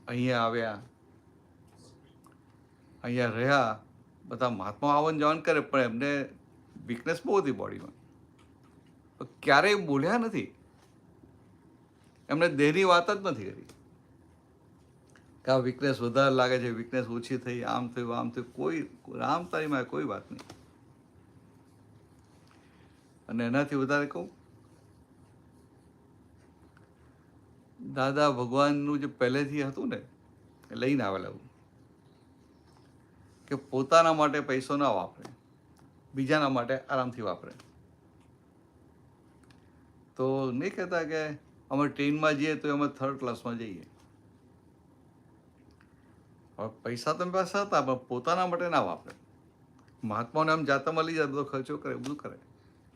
અહીંયા આવ્યા, અહીંયા રહ્યા. બધા મહાત્મા આવન જવાન કરે પણ એમને વીકનેસ બહુ હતી બોડીમાં, ક્યારેય બોલ્યા નથી. એમને દેહની વાત જ નથી કરી કે આ વીકનેસ વધારે લાગે છે, વીકનેસ ઓછી થઈ, આમ થયું, આમ થયું. કોઈ રામ તારીમાં કોઈ વાત નહીં. અને એનાથી વધારે કહું, દાદા ભગવાનનું જે પહેલેથી હતું ને એ લઈને આવેલા કે પોતાના માટે પૈસો ના વાપરે, બીજાના માટે આરામથી વાપરે. તો નહીં કહેતા કે અમે ટ્રેનમાં જઈએ તો અમે 3rd ક્લાસમાં જઈએ. હવે પૈસા તમે પાસે હતા પણ પોતાના માટે ના વાપરે. મહાત્માઓને આમ જાતામાં લઈ જાય, બધો ખર્ચો કરે, બધું કરે,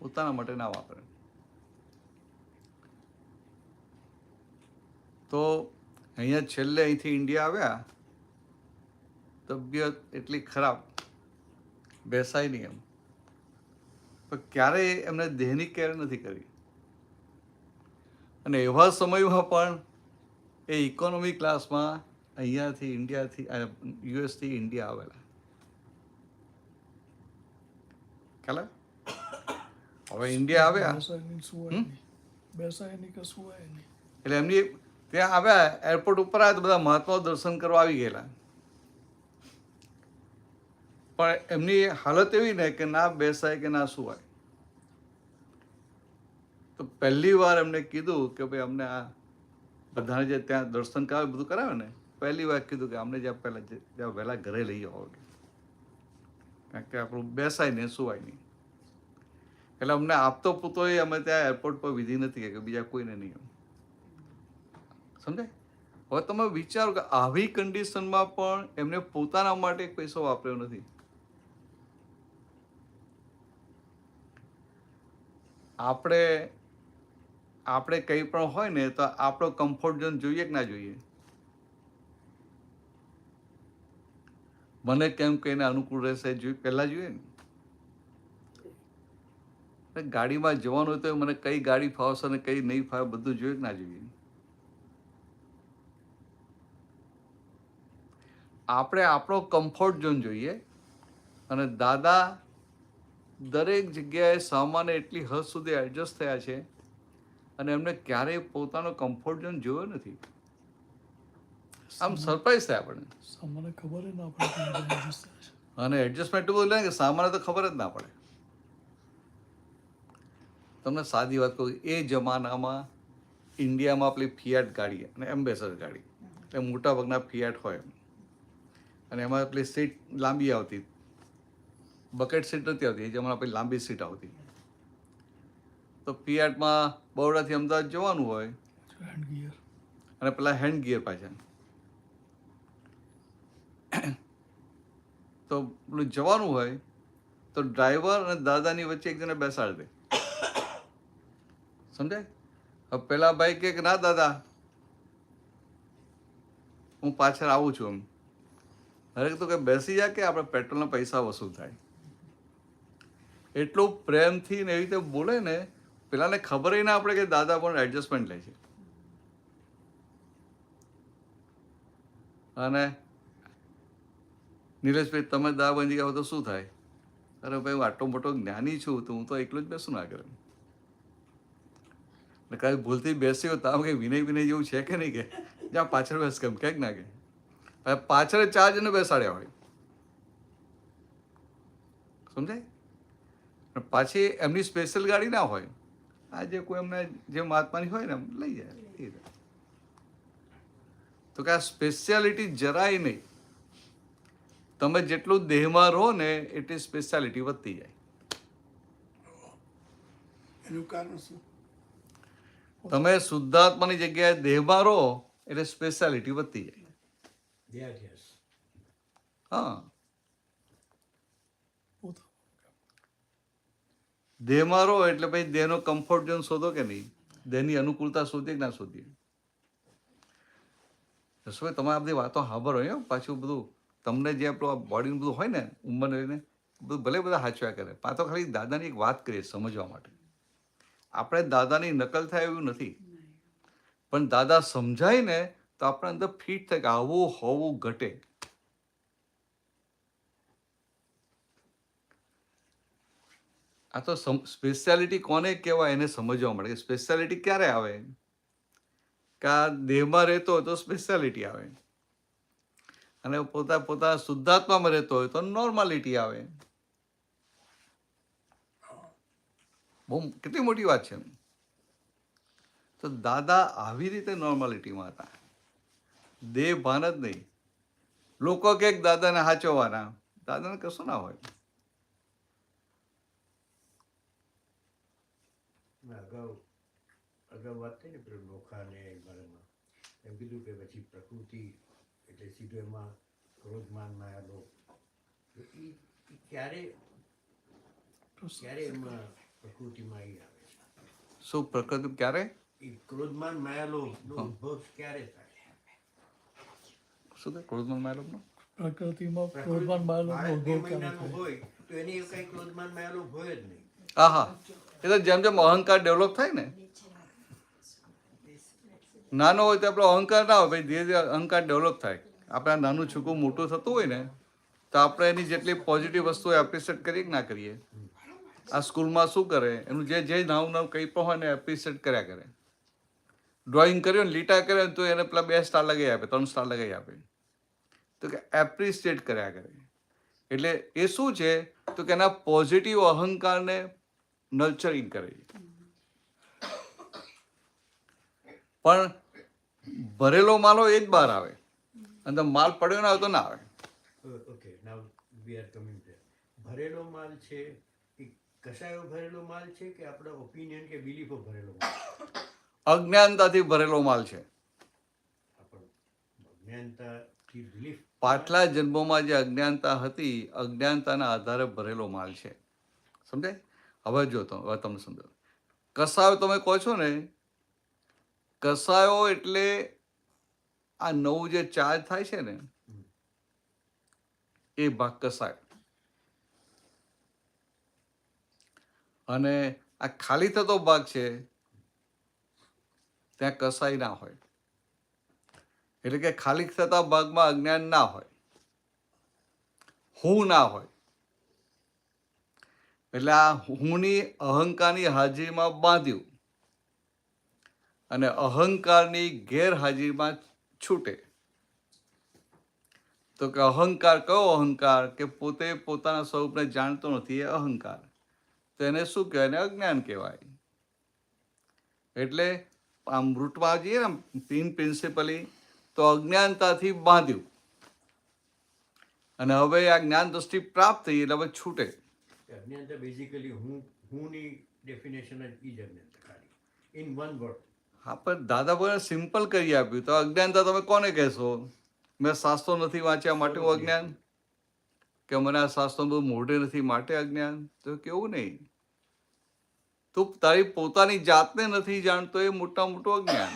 પોતાના માટે ના વાપરે. તો અહીંયા છેલ્લે અહીંથી ઇન્ડિયા આવ્યા, તબિયત એટલી ખરાબ, બેસાય નહીં એમ. પણ ક્યારેય એમને દેહની કેર નથી કરી. અને એવા સમયમાં પણ એ ઇકોનોમી ક્લાસમાં અહીંયાથી ઇન્ડિયાથી યુએસથી ઇન્ડિયા આવેલા. ખ્યાલ? હવે ઇન્ડિયા આવ્યા બેસાય નહીં કે સુવાય નહીં. એટલે એમની ત્યાં આવ્યા, એરપોર્ટ ઉપર આવ્યા તો બધા મહાત્માઓ દર્શન કરવા આવી ગયેલા. પણ એમની હાલત એવી ને કે ના બેસાય કે ના સુવાય. તો પહેલી વાર એમને કીધું કે ભાઈ અમને આ બધાને જે ત્યાં દર્શન કરાવે બધું કરાવે ને, પહેલી વાર કીધું કે અમને જ્યાં વહેલા ઘરે લઈ જાઓ, કારણ કે આપણું બેસાય ને સુવાય નહીં. એટલે અમને આપતો પૂતો અમે ત્યાં એરપોર્ટ પર વિધિ નથી કે બીજા કોઈને નહીં. સમજાય? હવે તમે વિચારો કે આવી કન્ડિશનમાં પણ એમને પોતાના માટે એક પૈસો વાપર્યો નથી. આપણે કંઈ પણ હોય ને તો આપણો કમ્ફર્ટ ઝોન જોઈએ કે ના જોઈએ? મને કેમ કહીને અનુકૂળ રહેશે પહેલા જોઈએ ને. ગાડીમાં જવાનું હોય તો મને કઈ ગાડી ફાવશે અને કઈ નહીં ફાવે બધું જોઈએ કે ના જોઈએ? આપણે આપણો કમ્ફર્ટ ઝોન જોઈએ. અને દાદા દરેક જગ્યાએ સામાન્ય એટલી હદ સુધી એડજસ્ટ થયા છે અને એમને ક્યારેય પોતાનો કમ્ફર્ટ ઝોન જોયો નથી. આમ સરપ્રાઈઝ થાય આપણને. સામાન્ય ખબર જ ના પડે કે બધા adjust થાય છે. અને એડજસ્ટમેન્ટ એટલું બધું લે કે સામાન્ય તો ખબર જ ના પડે. તમને સાદી વાત કહું, એ જમાનામાં ઇન્ડિયામાં પેલી ફિયાટ ગાડી અને એમ્બેસેડર ગાડી એટલે મોટા ભાગના ફિયાટ હોય અને એમાં પેલી સીટ લાંબી આવતી, બકેટ સીટ નથી આવતી, એ જમાના પેલી લાંબી સીટ આવતી. તો ફિયાટમાં બરોડાથી અમદાવાદ જવાનું હોય Hand gear. અને પેલા હેન્ડ ગિયર પાછા. તો પેલું જવાનું હોય તો ડ્રાઈવર અને દાદાની વચ્ચે એક જણે બેસાડી દે. સમજાય? હવે પેલા ભાઈ કે ના દાદા હું પાછળ આવું છું એમ. અરે તો કે બેસી જા કે આપણે પેટ્રોલના પૈસા વસૂલ થાય. એટલું પ્રેમથી ને એવી રીતે બોલે ને પેલાને ખબર ના પડે કે દાદા પણ એડજસ્ટમેન્ટ લે છે. અને નિલેશભાઈ તમે દા બની ગયા હો તો શું થાય? અરે ભાઈ હું આટલો મોટો જ્ઞાની છું તો હું તો એકલું જ બેસું ના કરે. કાંઈ ભૂલથી બેસી હોય તો કંઈ વિનય વિનય જેવું છે કે નહીં કે જ્યાં પાછળ બેસ કેમ ક્યાંક ના કે પાછળ 4 જણને બેસાડ્યા હોય. સમજાય? પાછી એમની સ્પેશિયલ ગાડી ના હોય. આજે કોઈ એમને જે મહાત્માની હોય ને એમ લઈ જાય. તો કે આ સ્પેશિયાલિટી જરાય નહીં. તમે જેટલું દેહમાં રહો ને એટલી સ્પેશિયાલિટી વધતી જાય. એનું કારણ શું? તમે શુદ્ધાત્માની જગ્યાએ દેહમાં રહો એટલે સ્પેશિયાલિટી વધતી જાય. Yes. હા, પોતાનું. દેહમાં રહો એટલે ભાઈ દેહનો કમ્ફર્ટ ઝોન શોધો કે નહીં, દેહની અનુકૂળતા શોધીએ કે ના શોધીએ. રસોઈ તમે આ બધી વાતો સાંભળો હો, પાછું બધું તમને જે આપણું બોડીનું બધું હોય ને ઉંમર લઈને બધું ભલે બધા હાચવ્યા કરે. આ તો ખાલી દાદાની એક વાત કરીએ સમજવા માટે. આપણે દાદાની નકલ થાય એવું નથી, પણ દાદા સમજાય ને તો આપણે અંદર ફિટ થાય કે આવું હોવું ઘટે. આ તો સ્પેશિયાલિટી કોને કહેવાય એને સમજવા મળે. સ્પેશિયાલિટી ક્યારે આવે? કે આ દેહમાં રહેતો હોય તો સ્પેશિયાલિટી આવે અને પોતાના શુદ્ધાત્મામાં રહેતો હોય તો નોર્માલિટી આવે. બહુ કેટલી મોટી વાત છે. તો દાદા આવી રીતે નોર્માલિટીમાં હતા. દેહ ભાન જ નહીં. લોકો કે દાદાને હાચવવાના, દાદાને કશું ના હોય. અગાઉ વાત થઈ ને પેલું નોખા ને બારેમાં એમ કીધું કે પછી પ્રકૃતિ એટલે સીધું એમાં ક્રોધમાનમાં આવેલો એ ક્યારે એમાં પ્રકૃતિમાં એ આવે છે? શું પ્રકૃતિ ક્યારે? એ ક્રોધમાન માયાલો નો ઉદ્ભવ ક્યારે થાય? શું કે ક્રોધમાન માયાલોકનો? પ્રકૃતિમાં ક્રોધમાન બાળકનો બાળક 2 ઉદ્ભવ ક્યારે મહિનાનું થાય? હોય તો એની કઈ ક્રોધમાન માયાલો હોય જ નહીં. હા, એટલે જેમ જેમ અહંકાર ડેવલપ થાય ને, નાનો હોય તો આપણો અહંકાર ના હોય, ભાઈ ધીરે ધીરે અહંકાર ડેવલપ થાય. આપણે નાનું છોકરું મોટું થતું હોય ને તો આપણે એની જેટલી પોઝિટિવ વસ્તુ એપ્રિશિએટ કરીએ કે ના કરીએ. આ સ્કૂલમાં શું કરે, એનું જે નવું નવું કંઈ પણ હોય ને એપ્રિશિએટ કર્યા કરે. ડ્રોઈંગ કર્યો ને લીટા કર્યો ને તો એને પેલા 2 સ્ટાર લગાવી આપે, 3 સ્ટાર લગાવી આપે. તો કે એપ્રિશિએટ કર્યા કરે. એટલે એ શું છે તો કે એના પોઝિટિવ અહંકારને નર્ચરિંગ કરે. પણ ભરેલો માલ હોય એ જ બહાર આવે, અને માલ પડ્યો ના હોય તો ના આવે. Okay, now we are coming there. ભરેલો માલ છે એ કશાયો ભરેલો માલ છે કે આપણા ઓપિનિયન કે બિલીફો ભરેલો માલ? અજ્ઞાનતાથી ભરેલો માલ છે. આપણો અજ્ઞાનતાથી બિલીફ પાછલા જન્મોમાં જે અજ્ઞાનતા હતી, અજ્ઞાનતાના આધારે ભરેલો માલ છે. સમજાય? હવે જો હવે તમને સમજાવ. કસાયો તમે કહો છો ને, કસાયો એટલે આ નવું જે ચાર્જ થાય છે ને એ ભાગ કસાય. અને આ ખાલી થતો ભાગ છે ત્યાં કસાઈ ના હોય, એટલે કે ખાલી થતા ભાગમાં અજ્ઞાન ના હોય, હું ના હોય. એટલે આ હુંની અહંકારની હાજરીમાં બાંધ્યું અને અહંકારની ગેરહાજરીમાં છૂટે. તો કે અહંકાર કયો અહંકાર? કે પોતે પોતાના સ્વરૂપને જાણતો નથી, એ અહંકાર. તો એને શું કહેવાય? એને અજ્ઞાન કહેવાય. એટલે આમ રૂટમાં જઈએ ને પ્રિન્સિપલી, તો અજ્ઞાનતાથી બાંધ્યું અને હવે આ જ્ઞાન દ્રષ્ટિ પ્રાપ્ત થઈ એટલે હવે છૂટે. અજ્ઞાનતા બેઝિકલી હુંની ડેફિનેશન જ ઈ જ અજ્ઞાનતા, ખાલી ઇન વન વર્ડ. હા, પણ દાદા બોલે સિમ્પલ કરી આપ્યું. તો અજ્ઞાનતા તમે કોને કહેશો? મેં શાસ્ત્રો નથી વાંચ્યા માટે હું અજ્ઞાન, કે મને આ શાસ્ત્રો બધું મોઢે નથી માટે અજ્ઞાન? તો કેવું નહીં. તું તારી પોતાની જાતને નથી જાણતો, એ મોટા મોટું અજ્ઞાન.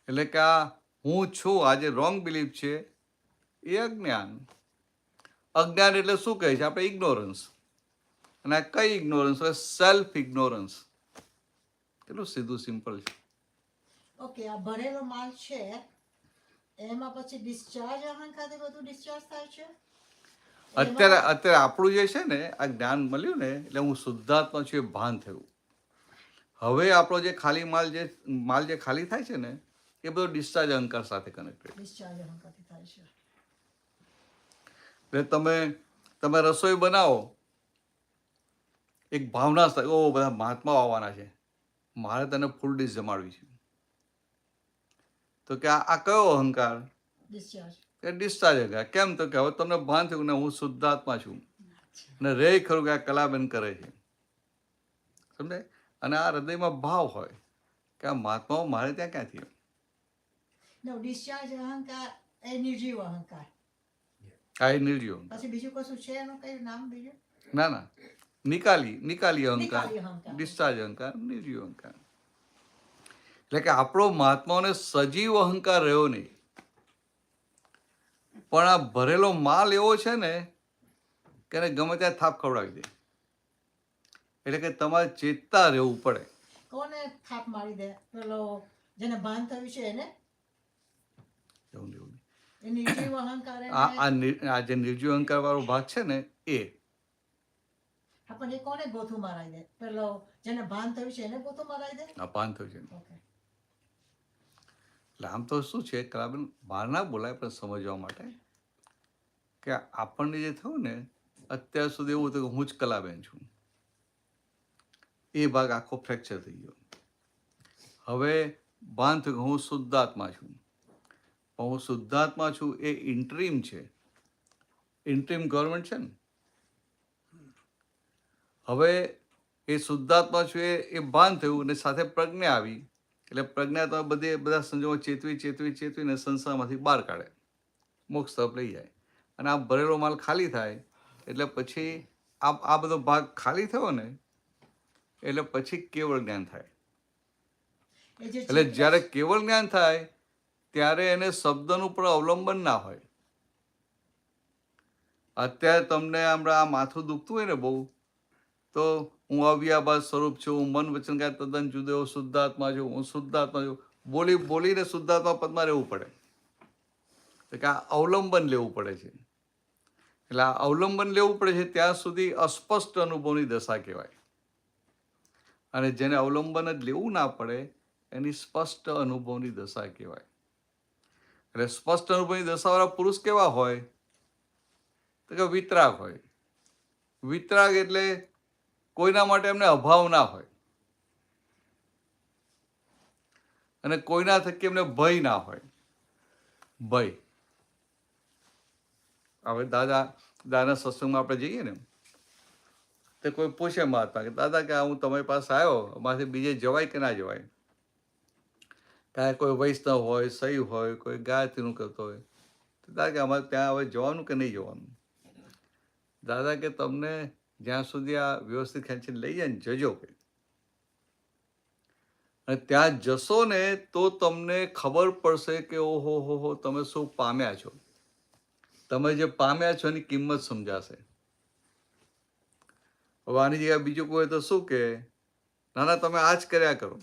એટલે કે આ હું છું, આ જે રોંગ બિલીફ છે એ અજ્ઞાન. અજ્ઞાન એટલે શું કહે છે આપણે? ઇગ્નોરન્સ. અને આ કઈ ઇગ્નોરન્સ હોય? Self ignorance. કેટલું સીધું સિમ્પલ છે. ઓકે, આ ભરેલો માલ છે એમાં પછી ડિસ્ચાર્જ અહંકારથી બધું ડિસ્ચાર્જ થાય છે. અત્યારે આપણું જે છે ને આ જ્ઞાન મળ્યું ને એટલે હું શુદ્ધાત્મા છું એ ભાન થયું. હવે આપણો જે ખાલી માલ જે ખાલી થાય છે ને એ બધો ડિસ્ચાર્જ અહંકાર સાથે કનેક્ટેડ. ડિસ્ચાર્જ અહંકારથી થાય છે. એટલે તમે રસોઈ બનાવો, એક ભાવના થાય, ઓ બધા મહાત્માઓ આવવાના છે, મારે તને ફૂલ ડીશ જમાડવી છે. તો કે આ કયો અહંકાર? ડિસ્ચાર્જ. કે ડિસ્ચાર્જ અહંકાર. કેમ? તો કે હવે તમને ભાન થયું ને હું શુદ્ધાત્મા છું અને રે ખરું કે આ કલાબેન કરે છે, સમજાય? અને આ હૃદયમાં ભાવ હોય કે આ મહાત્માઓ મારે ત્યાં ક્યાંથી? નો, ડિસ્ચાર્જ અહંકાર એ નિર્જીવ અહંકાર. આ એ નિર્જીવ. પછી બીજું કશું છે એનું કઈ નામ બીજું? ના, નિકાલી અહંકાર, નિકાલી અહંકાર. ડિસ્ચાર્જ અહંકાર, નિર્જીવ અહંકાર. એટલે કે આપણો મહાત્માઓને સજીવ અહંકાર રહ્યો નહીં, પણ આ ભરેલો માલ એવો છે ને કે એને ગમે ત્યાં થાપ ખવડાવી દે. એટલે કે તમારે ચેતતા રહેવું પડે. કોને થાપ મારી દે? પેલો જેને ભાન થયું છે એને? એવું નહીં. એ નિર્જીવ અહંકાર એને? આ જે નિર્જીવ અહંકાર વાળો ભાગ છે ને એ પણ એ કોને ગોથું મારાઈ દે? પેલો જેને ભાન થયું છે એને ગોથું મારાઈ દે? આ ભાન થયું છે. ઓકે. એટલે આમ તો શું છે કલાબેન, બહાર ના બોલાય પણ સમજવા માટે કે આપણને જે થયું ને અત્યાર સુધી એવું હતું કે હું જ કલાબેન છું, એ ભાગ આખો ફ્રેક્ચર થઈ ગયો. હવે ભાન થયું કે હું શુદ્ધાત્મા છું. પણ હું શુદ્ધાત્મા છું એ ઇન્ટ્રીમ છે, ઇન્ટ્રીમ ગવર્મેન્ટ છે ને. હવે એ શુદ્ધાત્મા છું એ ભાન થયું અને સાથે પ્રજ્ઞા આવી. એટલે પ્રજ્ઞા તો બધા સંજોગો ચેતવીને સંસારમાંથી બહાર કાઢે, મોક્ષ તરફ લઈ જાય. અને આ ભરેલો માલ ખાલી થાય એટલે પછી આ બધો ભાગ ખાલી થયો ને એટલે પછી કેવળ જ્ઞાન થાય. એટલે જ્યારે કેવળ જ્ઞાન થાય ત્યારે એને શબ્દનું પણ અવલંબન ના હોય. અત્યારે તમને હમણાં આ માથું દુખતું હોય ને બહુ, તો હું અવ્યાભાસ સ્વરૂપ છું, હું મન વચન કાય તદ્દન જુદો, હું શુદ્ધાત્મા છું, હું શુદ્ધાત્મા છું, બોલીને શુદ્ધાત્મા પદમાં રહેવું પડે. કે આ અવલંબન લેવું પડે છે. એટલે આ અવલંબન લેવું પડે છે ત્યાં સુધી અસ્પષ્ટ અનુભવની દશા કહેવાય. અને જેને અવલંબન જ લેવું ના પડે એની સ્પષ્ટ અનુભવની દશા કહેવાય. એટલે સ્પષ્ટ અનુભવની દશાવાળા પુરુષ કેવા હોય? તો કે વિતરાગ હોય. વિતરાગ એટલે કોઈના માટે એમને અભાવ ના હોય અને કોઈના થકી એમને ભય ના હોય. ભય. હવે દાદાના સત્સંગમાં આપણે જઈએ ને તો કોઈ પૂછે મહાત્મા કે દાદા કે હું તમારી પાસે આવ્યો, મારાથી બીજે જવાય કે ના જવાય? કાંઈ કોઈ વૈષ્ણવ હોય, સહી હોય, કોઈ ગાયત્રીનું કરતો હોય, તો દાદા કે અમારે ત્યાં હવે જવાનું કે નહીં જવાનું? દાદા કે તમને જ્યાં સુધી આ વ્યવસ્થિત ખેંચીને લઈ જાય ને જજો કે, અને ત્યાં જશો ને તો તમને ખબર પડશે કે ઓહો હો તમે શું પામ્યા છો. તમે જે પામ્યા છો એની કિંમત સમજાશે. હવે આની જગ્યાએ બીજું કોઈ તો શું કે ના ના તમે આ જ કર્યા કરો.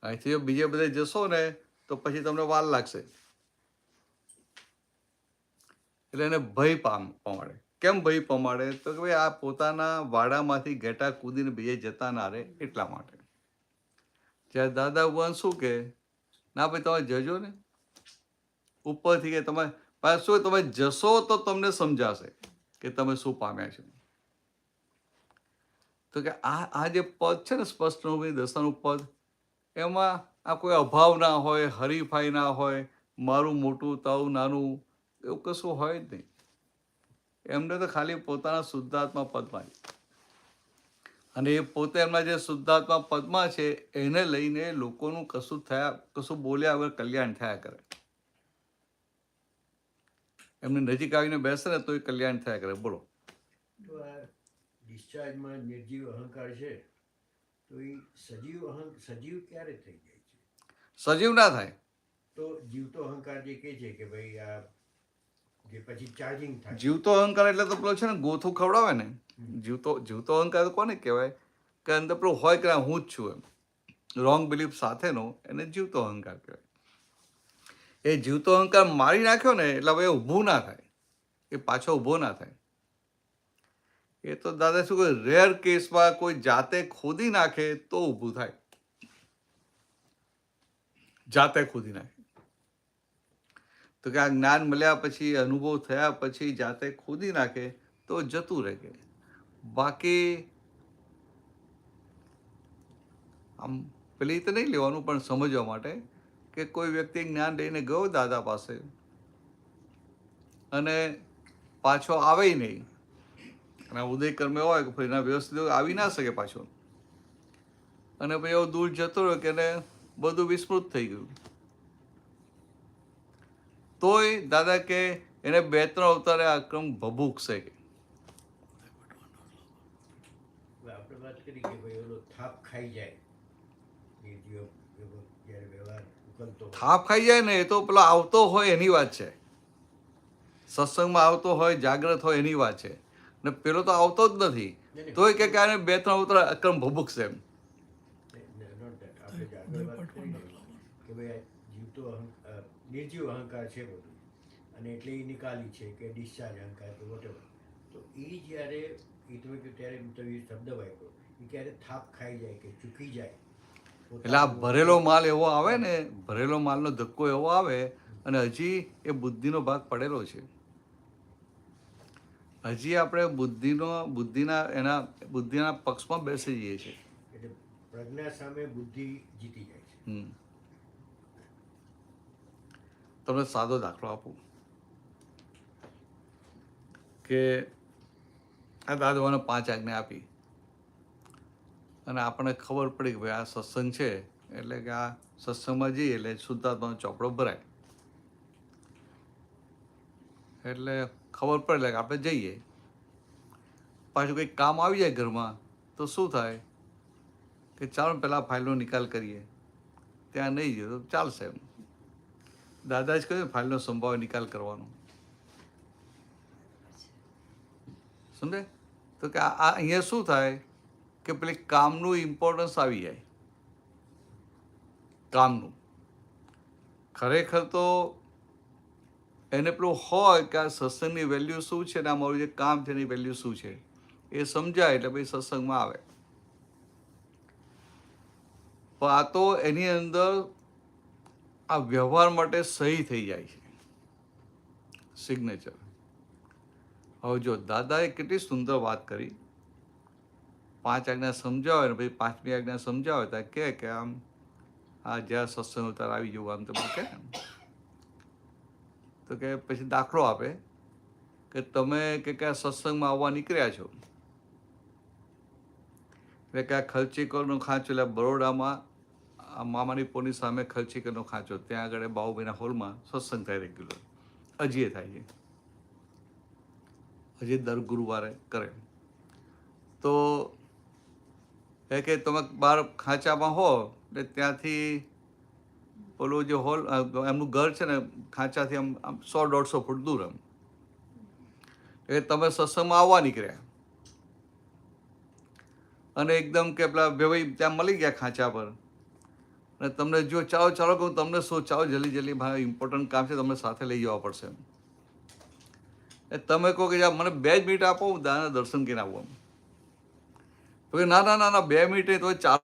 અહીંથી જો બીજે બધે જશો ને તો પછી તમને વાર લાગશે. એટલે એને ભય પમાડે. કેમ ભય પમાડે? તો કે ભાઈ આ પોતાના વાડામાંથી ઘેટા કૂદીને બીજે જતા ના રહે એટલા માટે. જ્યારે દાદા ભગવાન શું કે ના ભાઈ તમે જજો ને ઉપરથી કે તમે શું તમે જશો તો તમને સમજાશે કે તમે શું પામ્યા છો. તો કે આ જે પદ છે ને સ્પષ્ટ દર્શનનું પદ, એમાં આ કોઈ અભાવ ના હોય, હરીફાઈ ના હોય, મારું મોટું તારું નાનું એવું કશું હોય જ નહીં. એમને તો ખાલી પોતાના શુદ્ધાત્મા પદમાં જ, અને એ પોતે એમના જે શુદ્ધાત્મા પદમાં છે એને લઈને લોકોનું કશું બોલ્યા વગર કલ્યાણ થયા કરે. એમની નજીક આવીને બેસે ને તો એ કલ્યાણ થયા કરે. બોલો. તો આ ડિસ્ચાર્જમાં નિર્જીવ અહંકાર છે, તો એ સજીવ ક્યારે થઈ જાય છે? સજીવ ના થાય. તો જીવતો અહંકાર જે કહે છે કે ભાઈ આ જે પછી ચાર્જિંગ થાય, જીવતો અહંકાર એટલે તો પેલો છે ને ગોથું ખવડાવે ને, જીવતો અહંકાર તો કોને કહેવાય? કે અંદર પેલું હોય કે હું જ છું એમ રોંગ બિલીફ સાથેનો, એને જીવતો અહંકાર કહેવાય. એ જીવતો અહંકાર મારી નાખ્યો ને એટલે હવે ઊભું ના થાય, એ પાછો ઊભો ના થાય. એ તો દાદા શું કહે, રેર કેસમાં કોઈ જાતે ખોદી નાખે તો ઊભું થાય. જાતે ખોદી નાખે તો કે આ જ્ઞાન મળ્યા પછી, અનુભવ થયા પછી જાતે ખોદી નાખે તો જતું રહે. બાકી આમ પેલી રીતે નહીં લેવાનું, પણ સમજવા માટે કે કોઈ વ્યક્તિ જ્ઞાન લઈને ગયો દાદા પાસે અને પાછો આવે નહીં, અને ઉદય કર્મ હોય કે એના વ્યવસ્થિત આવી ના શકે પાછો, અને પછી એવો દૂર જતો રહ્યો કે એને બધું વિસ્મૃત થઈ ગયું, તોય દાદા કે એને 2-3 અવતારે આ ક્રમ ભભૂકશે. આપણે વાત કરી કે ભાઈ ઓલો થાપ ખાઈ જાય, જ્યારે વ્યવહાર ઉકલતો થાપ ખાઈ જાય ને એ તો પેલો આવતો હોય એની વાત છે, સત્સંગમાં આવતો હોય, જાગ્રત હોય એની વાત છે. ને પેલો તો આવતો જ નથી, તોય કે આને 2-3 અવતાર અક્રમ ભભૂકશે એમ. આપણે આગળ વાત કરી કે ભાઈ જીવતો નિર્જીવ અહંકાર છે બધું, અને એટલે એ નિકાલી છે કે ડિસ્ચાર્જ અહંકાર કે વોટેવર. તો એ જ્યારે એ તમે કે ત્યારે તમે શબ્દ વાપરો, એ ક્યારે થાપ ખાઈ જાય કે ચૂકી જાય. એટલે આ ભરેલો માલ એવો આવે ને, ભરેલો માલનો ધક્કો એવો આવે, અને હજી એ બુદ્ધિનો ભાગ પડેલો છે. હજી આપણે બુદ્ધિના પક્ષમાં બેસી જઈએ છીએ. એટલે પ્રજ્ઞા સામે બુદ્ધિ જીતી જાય છે. તમને સાદો દાખલો આપું કે આ દાદાને 5 આજ્ઞા આપી, અને આપણને ખબર પડી કે ભાઈ આ સત્સંગ છે, એટલે કે આ સત્સંગમાં જઈએ એટલે શુદ્ધાત્માનો ચોપડો ભરાય, એટલે ખબર પડે કે આપણે જઈએ. પાછું કંઈક કામ આવી જાય ઘરમાં તો શું થાય કે ચાલો પહેલાં ફાઇલનો નિકાલ કરીએ, ત્યાં નહીં જઈએ તો ચાલશે એમ. દાદા જ કહ્યું ફાઇલનો સંભાવ નિકાલ કરવાનો, સમજે? તો કે આ અહીંયા શું થાય કે પેલી કામનું ઇમ્પોર્ટન્સ આવી જાય. કામનું ખરેખર તો એને પેલું હોય કે આ સત્સંગની વેલ્યુ શું છે ને આ મારું જે કામ છે એની વેલ્યુ શું છે એ સમજાય એટલે પછી સત્સંગમાં આવે. પણ આ તો એની અંદર આ વ્યવહાર માટે સહી થઈ જાય છે, સિગ્નેચર. હવે જો દાદાએ કેટલી સુંદર વાત કરી, 5 આજ્ઞા સમજાવે ને પછી 5મી આજ્ઞા સમજાવે ત્યાં કે આમ આ જ્યાં સત્સંગ ઉતાર આવી જવું આમ તમે કે, તો કે પછી દાખલો આપે કે તમે કે આ સત્સંગમાં આવવા નીકળ્યા છો, એટલે કે આ ખલચીકરનો ખાંચો, એટલે બરોડામાં આ મામાની પોની સામે ખલચીકરનો ખાંચો, ત્યાં આગળ બાઉભાઈના હોલમાં સત્સંગ થાય રેગ્યુલર, હજી થાય છે, હજી દર ગુરુવારે કરે. તો એ કે તમે બહાર ખાંચામાં હો એટલે ત્યાંથી પેલું જે હોલ એમનું ઘર છે ને ખાંચાથી આમ 100-150 ફૂટ દૂર એમ. એટલે તમે સત્સંગમાં આવવા નીકળ્યા, અને એકદમ કે પેલા ભાઈ ત્યાં મળી ગયા ખાંચા પર અને તમને જો ચાલો ચાલો કહું તમને શું ચાલો જલ્દી ભાઈ ઇમ્પોર્ટન્ટ કામ છે તમને સાથે લઈ જવા પડશે એ તમે કહો કે મને 2 જ મિનિટ આપો હું દાના દર્શન કરીને આવું તો કે ના 2 મિનિટે તો ચાલો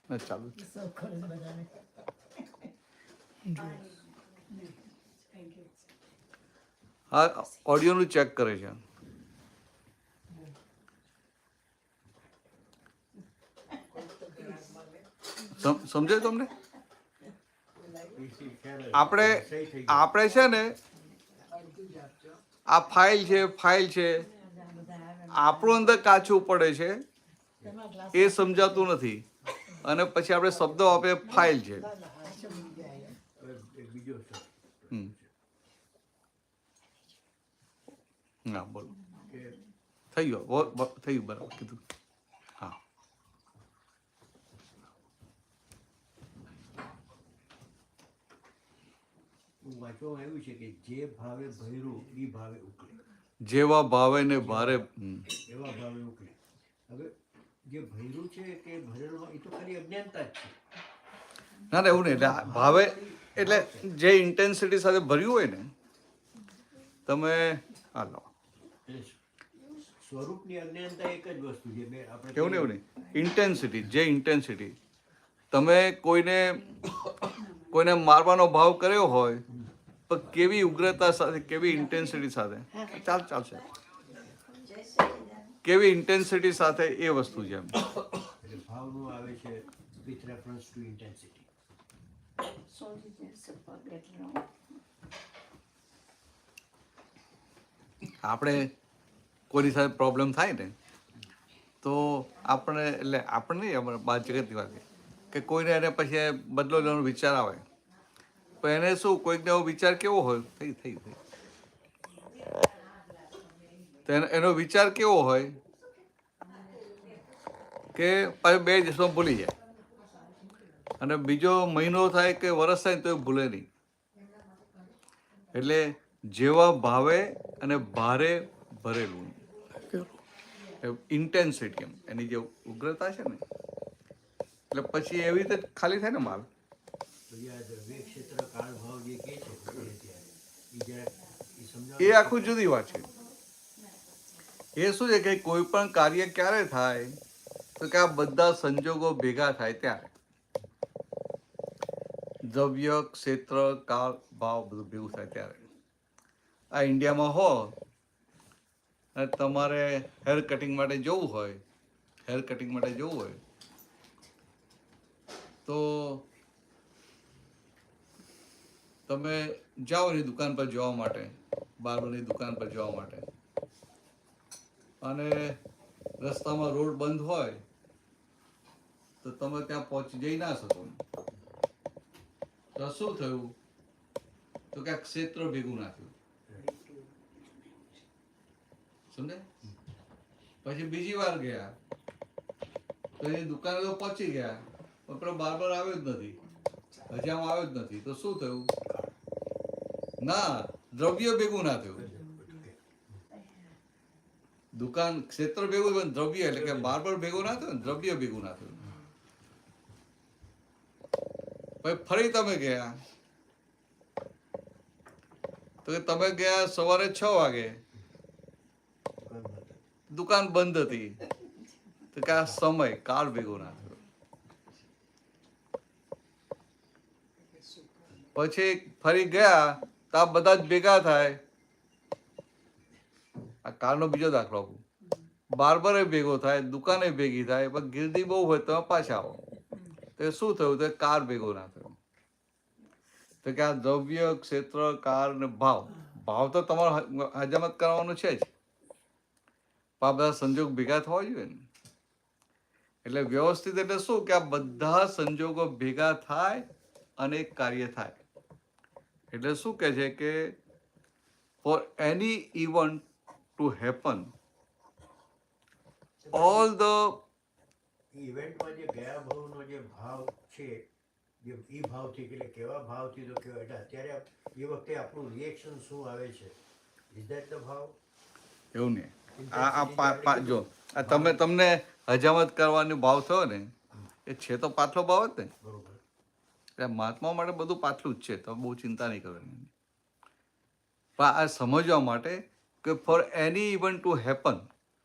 ચાલુ હા ઓડિયોનું ચેક કરે છે સમજાય તમને આપણે છે ને આ ફાઇલ છે આપણું અંદર કાચું પડે છે એ સમજાતું નથી અને પછી આપણે શબ્દો આપે ફાઇલ છે બીજો હા બોલો કે થઈ ગયું બરાબર કીધું હા વાંચવામાં આવ્યું છે કે જે ભાવે ભયરું એ ભાવે ઉકળે જેવા ભાવે ને ભારે એવા ભાવે ઉકળે હવે જે ભયરું છે કે ભરેલું એ તો ખાલી અજ્ઞાનતા જ છે ના એવું નહીં એટલે ભાવે એટલે જે ઇન્ટેન્સિટી સાથે ભર્યું હોય ને તમે હાલો સ્વરૂપની અજ્ઞાનતા એક જ વસ્તુ છે બે આપણે એવું નહીં ઇન્ટેન્સિટી તમે કોઈને મારવાનો ભાવ કર્યો હોય તો કેવી ઉગ્રતા સાથે કેવી ઇન્ટેન્સિટી સાથે ચાલશે કેવી ઇન્ટેન્સિટી સાથે એ વસ્તુ છે એટલે ભાવનું આવે છે વિથ રેફરન્સ ટુ ઇન્ટેન્સિટી આપણે કોઈની સાથે પ્રોબ્લેમ થાય ને તો આપણે એટલે આપણે નહીં બાદ જગતની વાત કે કોઈને એને પછી બદલો લેવાનો વિચાર આવે પણ એને શું કોઈકને એવો વિચાર કેવો હોય થઈ તો એનો વિચાર કેવો હોય કે પછી 2 દિવસમાં ભૂલી જાય અને બીજો મહિનો થાય કે વર્ષ થાય તો એ ભૂલે નહીં એટલે જેવા ભાવે અને ભારે ભરેલું ઇન્ટેન્સિટી એની જે ઉગ્રતા છે ને એટલે પછી એવી રીતે ખાલી થાય ને માલ પછી આ દ્રવ્ય ક્ષેત્ર કાળ ભાવ જે કહે છે ત્યારે એ જ્યારે એ આખું જુદી વાત છે. એ શું છે કે કોઈ પણ કાર્ય ક્યારે થાય તો કે આ બધા સંજોગો ભેગા થાય ત્યારે. દ્રવ્ય, ક્ષેત્ર, કાળ, ભાવ બધું ભેગું થાય ત્યારે. આ ઇન્ડિયામાં હો અને તમારે હેર કટિંગ માટે જવું હોય તો તમે જાઓ એની દુકાન પર જવા માટે, બાર્બરની દુકાન પર જવા માટે, અને રસ્તામાં રોડ બંધ હોય તો તમે ત્યાં પહોંચી જઈ ના શકો. તો શું થયું તો કે આ ક્ષેત્ર ભેગું ના થયું. સમજે? પછી બીજી વાર ગયા તો એ દુકાને તો પહોંચી ગયા પણ પેલો બાર્બર આવ્યો જ નથી, હજામાં આવ્યો જ નથી. તો શું થયું? ના, દ્રવ્ય ભેગું ના થયું. દુકાન ક્ષેત્ર ભેગું થયું, દ્રવ્ય એટલે કે બાર્બર ભેગું ના થયું, દ્રવ્ય ભેગું ના થયું. પછી ફરી તમે ગયા તો કે તમે ગયા સવારે 6 વાગે, દુકાન બંધ હતી. તો કે આ સમય કાળ ભેગો ના થયો. પછી ફરી ગયા તો આ બધા જ ભેગા થાય. આ કાળનો બીજો દાખલો આપું. બાર્બરે ભેગો થાય, દુકાને ભેગી થાય, પણ ગીર્દી બહુ હોય તો પાછા આવો. તો શું થયું? તો કાર ભેગો ના થયો. તો કે આ દ્રવ્ય, ક્ષેત્ર, કાળ ને ભાવ. ભાવ તો તમારે હજામત કરવાનું છે જ, પણ આ બધા સંજોગ ભેગા થવા જોઈએ ને. એટલે વ્યવસ્થિત એટલે શું કે આ બધા સંજોગો ભેગા થાય અને એક કાર્ય થાય. એટલે શું કહે છે કે for any event to happen all the ઇવેન્ટમાં જે ગયા ભાવનો જે ભાવ છે, જે ઈ ભાવથી એટલે કેવા ભાવથી તો કેવા એટલે અત્યારે એ વખતે આપણું રિએક્શન શું આવે છે? ઇઝ ધેટ ધ ભાવ? એવું નહીં. જો આ તમને હજામત કરવાનો ભાવ થયો ને, એ છે તો પાછલો ભાવ જ ને. બરોબર. એટલે મહાત્મા માટે બધું પાછલું જ છે, તમે બહુ ચિંતા નહીં કરવાની. પણ આ સમજવા માટે કે for any event to happen,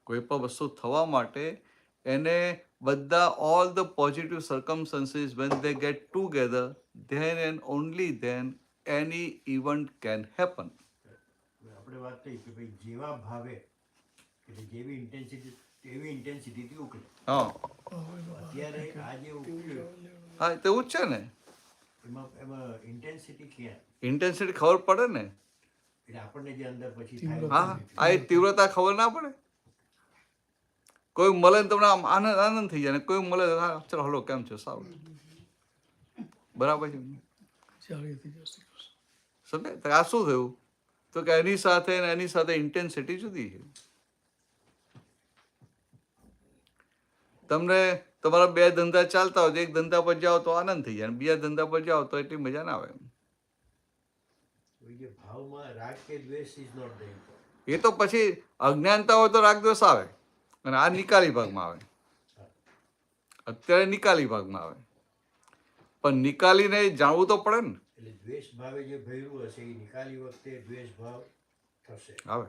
કોઈ પણ વસ્તુ થવા માટે એને બધા all the positive circumstances when they get together, then and only then any event can happen. આપણે વાત થઈ કે ભાઈ જેવા ભાવે એટલે જેવી ઇન્ટેન્સિટીથી ઉકળે. હા અત્યારે આ જે ઉકળ્યું હા, તેવું જ છે ને. એમાં ઇન્ટેન્સિટી ક્યાં? ઇન્ટેન્સિટી ખબર પડે ને. એટલે આપણને જે અંદર પછી થાય હા, આ એ તીવ્રતા ખબર ના પડે. કોઈ મળે ને તમને આમ આનંદ થઈ જાય ને, કોઈ મળે હા ચલો હલો કેમ છો સારું બરાબર છે સમજે. તો આ શું થયું તો કે એની સાથે ઇન્ટેન્સિટી જુદી છે. તમને તમારા 2 ધંધા ચાલતા હોય તો એક ધંધા પર જાઓ તો આનંદ થઈ જાય, બીજા ધંધા પર જાઓ તો એટલી મજા ના આવે. જે ભાવમાં રાગ કે દ્વેષ ઇઝ નોટ ધેર. એ તો પછી અજ્ઞાનતા હોય તો રાગદ્વેષ આવે, અને આ નિકાલી ભાગમાં આવે. અત્યારે નિકાલી ભાગમાં આવે, પણ નિકાલીને જાણવું તો પડે ને. એટલે દ્વેષ ભાવે જે ભર્યું હશે એ નિકાલી વખતે દ્વેષ ભાવ થશે આવે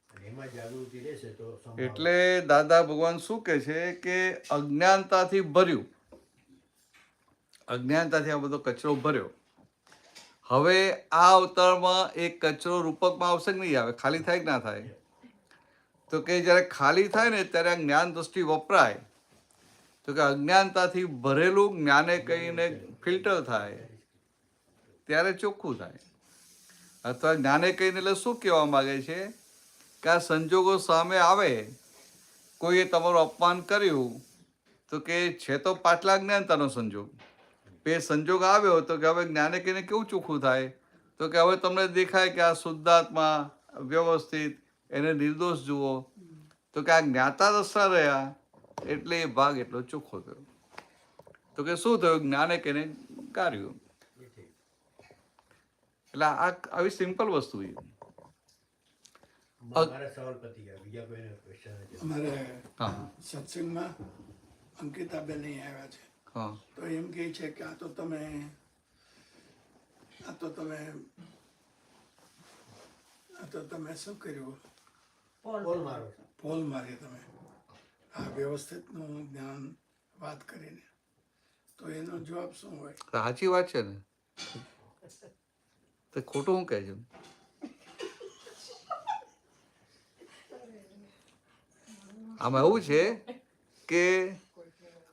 અને એમાં જાગૃતિ રહેશે તો એટલે દાદા ભગવાન શું કહે છે કે અજ્ઞાનતાથી ભર્યું, અજ્ઞાનતાથી આ બધો કચરો ભર્યો. હવે આ અવતારમાં એ કચરો રૂપકમાં આવશે કે નહીં આવે? ખાલી થાય કે ના થાય? તો કે જ્યારે ખાલી થાય ને ત્યારે આ જ્ઞાન દ્રષ્ટિ વપરાય તો કે અજ્ઞાનતાથી ભરેલું જ્ઞાને કહીને ફિલ્ટર થાય ત્યારે ચોખ્ખું થાય. અથવા જ્ઞાને કહીને એટલે શું કહેવા માંગે છે કે આ સંજોગો સામે આવે, કોઈએ તમારું અપમાન કર્યું તો કે છે તો પાછલા જ્ઞાનતાનો સંજોગ, એ સંજોગ આવ્યો તો કે હવે જ્ઞાને કહીને કેવું ચોખ્ખું થાય તો કે હવે તમને દેખાય કે આ શુદ્ધાત્મા વ્યવસ્થિત, એને નિર્દોષ જુઓ, તો કે આ જ્ઞાતા દશા રહ્યા એટલે એ ભાગ એટલો ચોખ્ખો થયો. તો કે શું થયું? જ્ઞાને કહીને કાર્યું. એટલે આ આવી સિમ્પલ વસ્તુ છે. મારા સવાલ પતી ગયા, બીજા કોઈને ક્વેશ્ચન નથી. અમારે હા સત્સંગમાં અંકિતાબેન અહીં આવ્યા છે, હા તો એમ કહે છે કે આ તો તમે હા, તો તમે શું કર્યું? પોલ મારો છો. પોલ મારી તમે આ વ્યવસ્થિતનું જ્ઞાન વાત કરીને, તો એનો જવાબ શું હોય? સાચી વાત છે ને, તો ખોટું હું કહે છે? આમાં એવું છે કે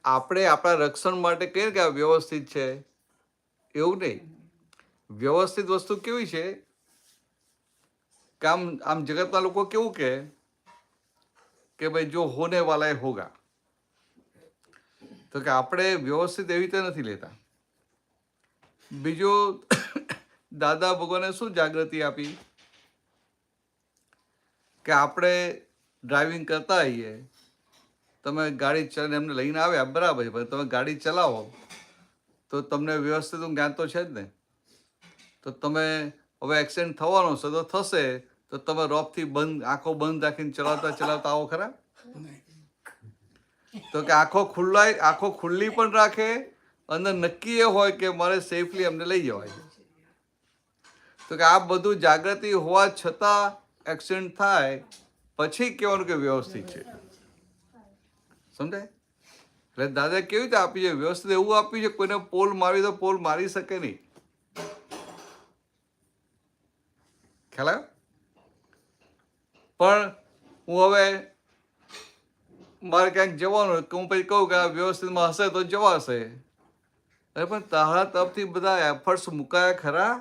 આપણે આપણા રક્ષણ માટે કહીએ કે આ વ્યવસ્થિત છે, એવું નહીં. વ્યવસ્થિત વસ્તુ કેવી છે કે આમ જગતના લોકો કેવું કે ભાઈ જો હોને વાલા હે હોગા, તો કે આપણે વ્યવસ્થિત એવી રીતે નથી લેતા. બીજું, દાદા ભગવાને શું જાગૃતિ આપી કે આપણે ડ્રાઇવિંગ કરતા હોઈએ, તમે ગાડી ચલાવીને એમને લઈને આવ્યા બરાબર છે, પણ તમે ગાડી ચલાવો તો તમને વ્યવસ્થિત જ્ઞાન તો છે જ ને. તો તમે હવે એક્સિડન્ટ થવાનો છે તો થશે, તો તમે રોપથી આંખો બંધ રાખીને ચલાવતા આવો ખરા? નહીં. તો કે આંખો ખુલ્લી પણ રાખે, અંદર નક્કી એ હોય કે મારે સેફલી એમને લઈ જવાય. તો કે આ બધું જાગૃતિ હોવા છતાં એક્સિડન્ટ થાય પછી કહેવાનું કે વ્યવસ્થિત છે. સમજાય? એટલે દાદા કેવી રીતે આપી છે? વ્યવસ્થિત એવું આપ્યું છે, કોઈને પોલ મારી તો પોલ મારી શકે નહીં. ખ્યાલ આવ્યો? પણ હું હવે મારે ક્યાંક જવાનું, હું પછી કહું કે આ વ્યવસ્થિતમાં હશે તો જવાશે. અરે પણ તારા તરફથી બધા એફર્ટ્સ મુકાયા ખરા?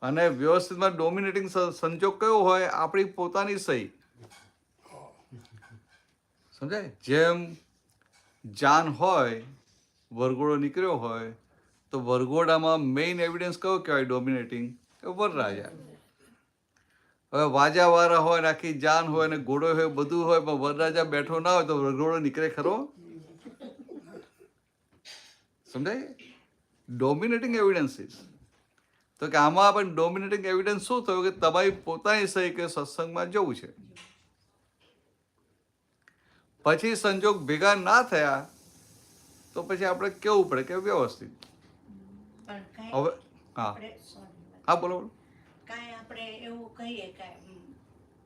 અને વ્યવસ્થિતમાં ડોમિનેટિંગ સંજોગ કયો હોય? આપણી પોતાની સહી. સમજાય? જેમ જાન હોય, વરઘોડો નીકળ્યો હોય, તો વરઘોડામાં મેઇન એવિડન્સ કયો કહેવાય ડોમિનેટિંગ? વરરાજા. હવે વાજાવાળા હોય ને આખી જાન હોય ને ઘોડો હોય બધું હોય, પણ વરરાજા બેઠો ના હોય તો વરઘોડો નીકળે ખરો? સમજાય? Dominating evidences. તો કે આમાં પણ ડોમિનેટિંગ એવિડન્સ શું થયું કે તમારી પોતાની સહી કે સત્સંગમાં જવું છે. પછી સંજોગ ભેગા ના થયા તો પછી આપણે કેવું પડે કે વ્યવસ્થિત. પણ કાંઈ હવે હા આપણે sorry, હા બોલો બોલો. કાંઈ આપણે એવું કહીએ કે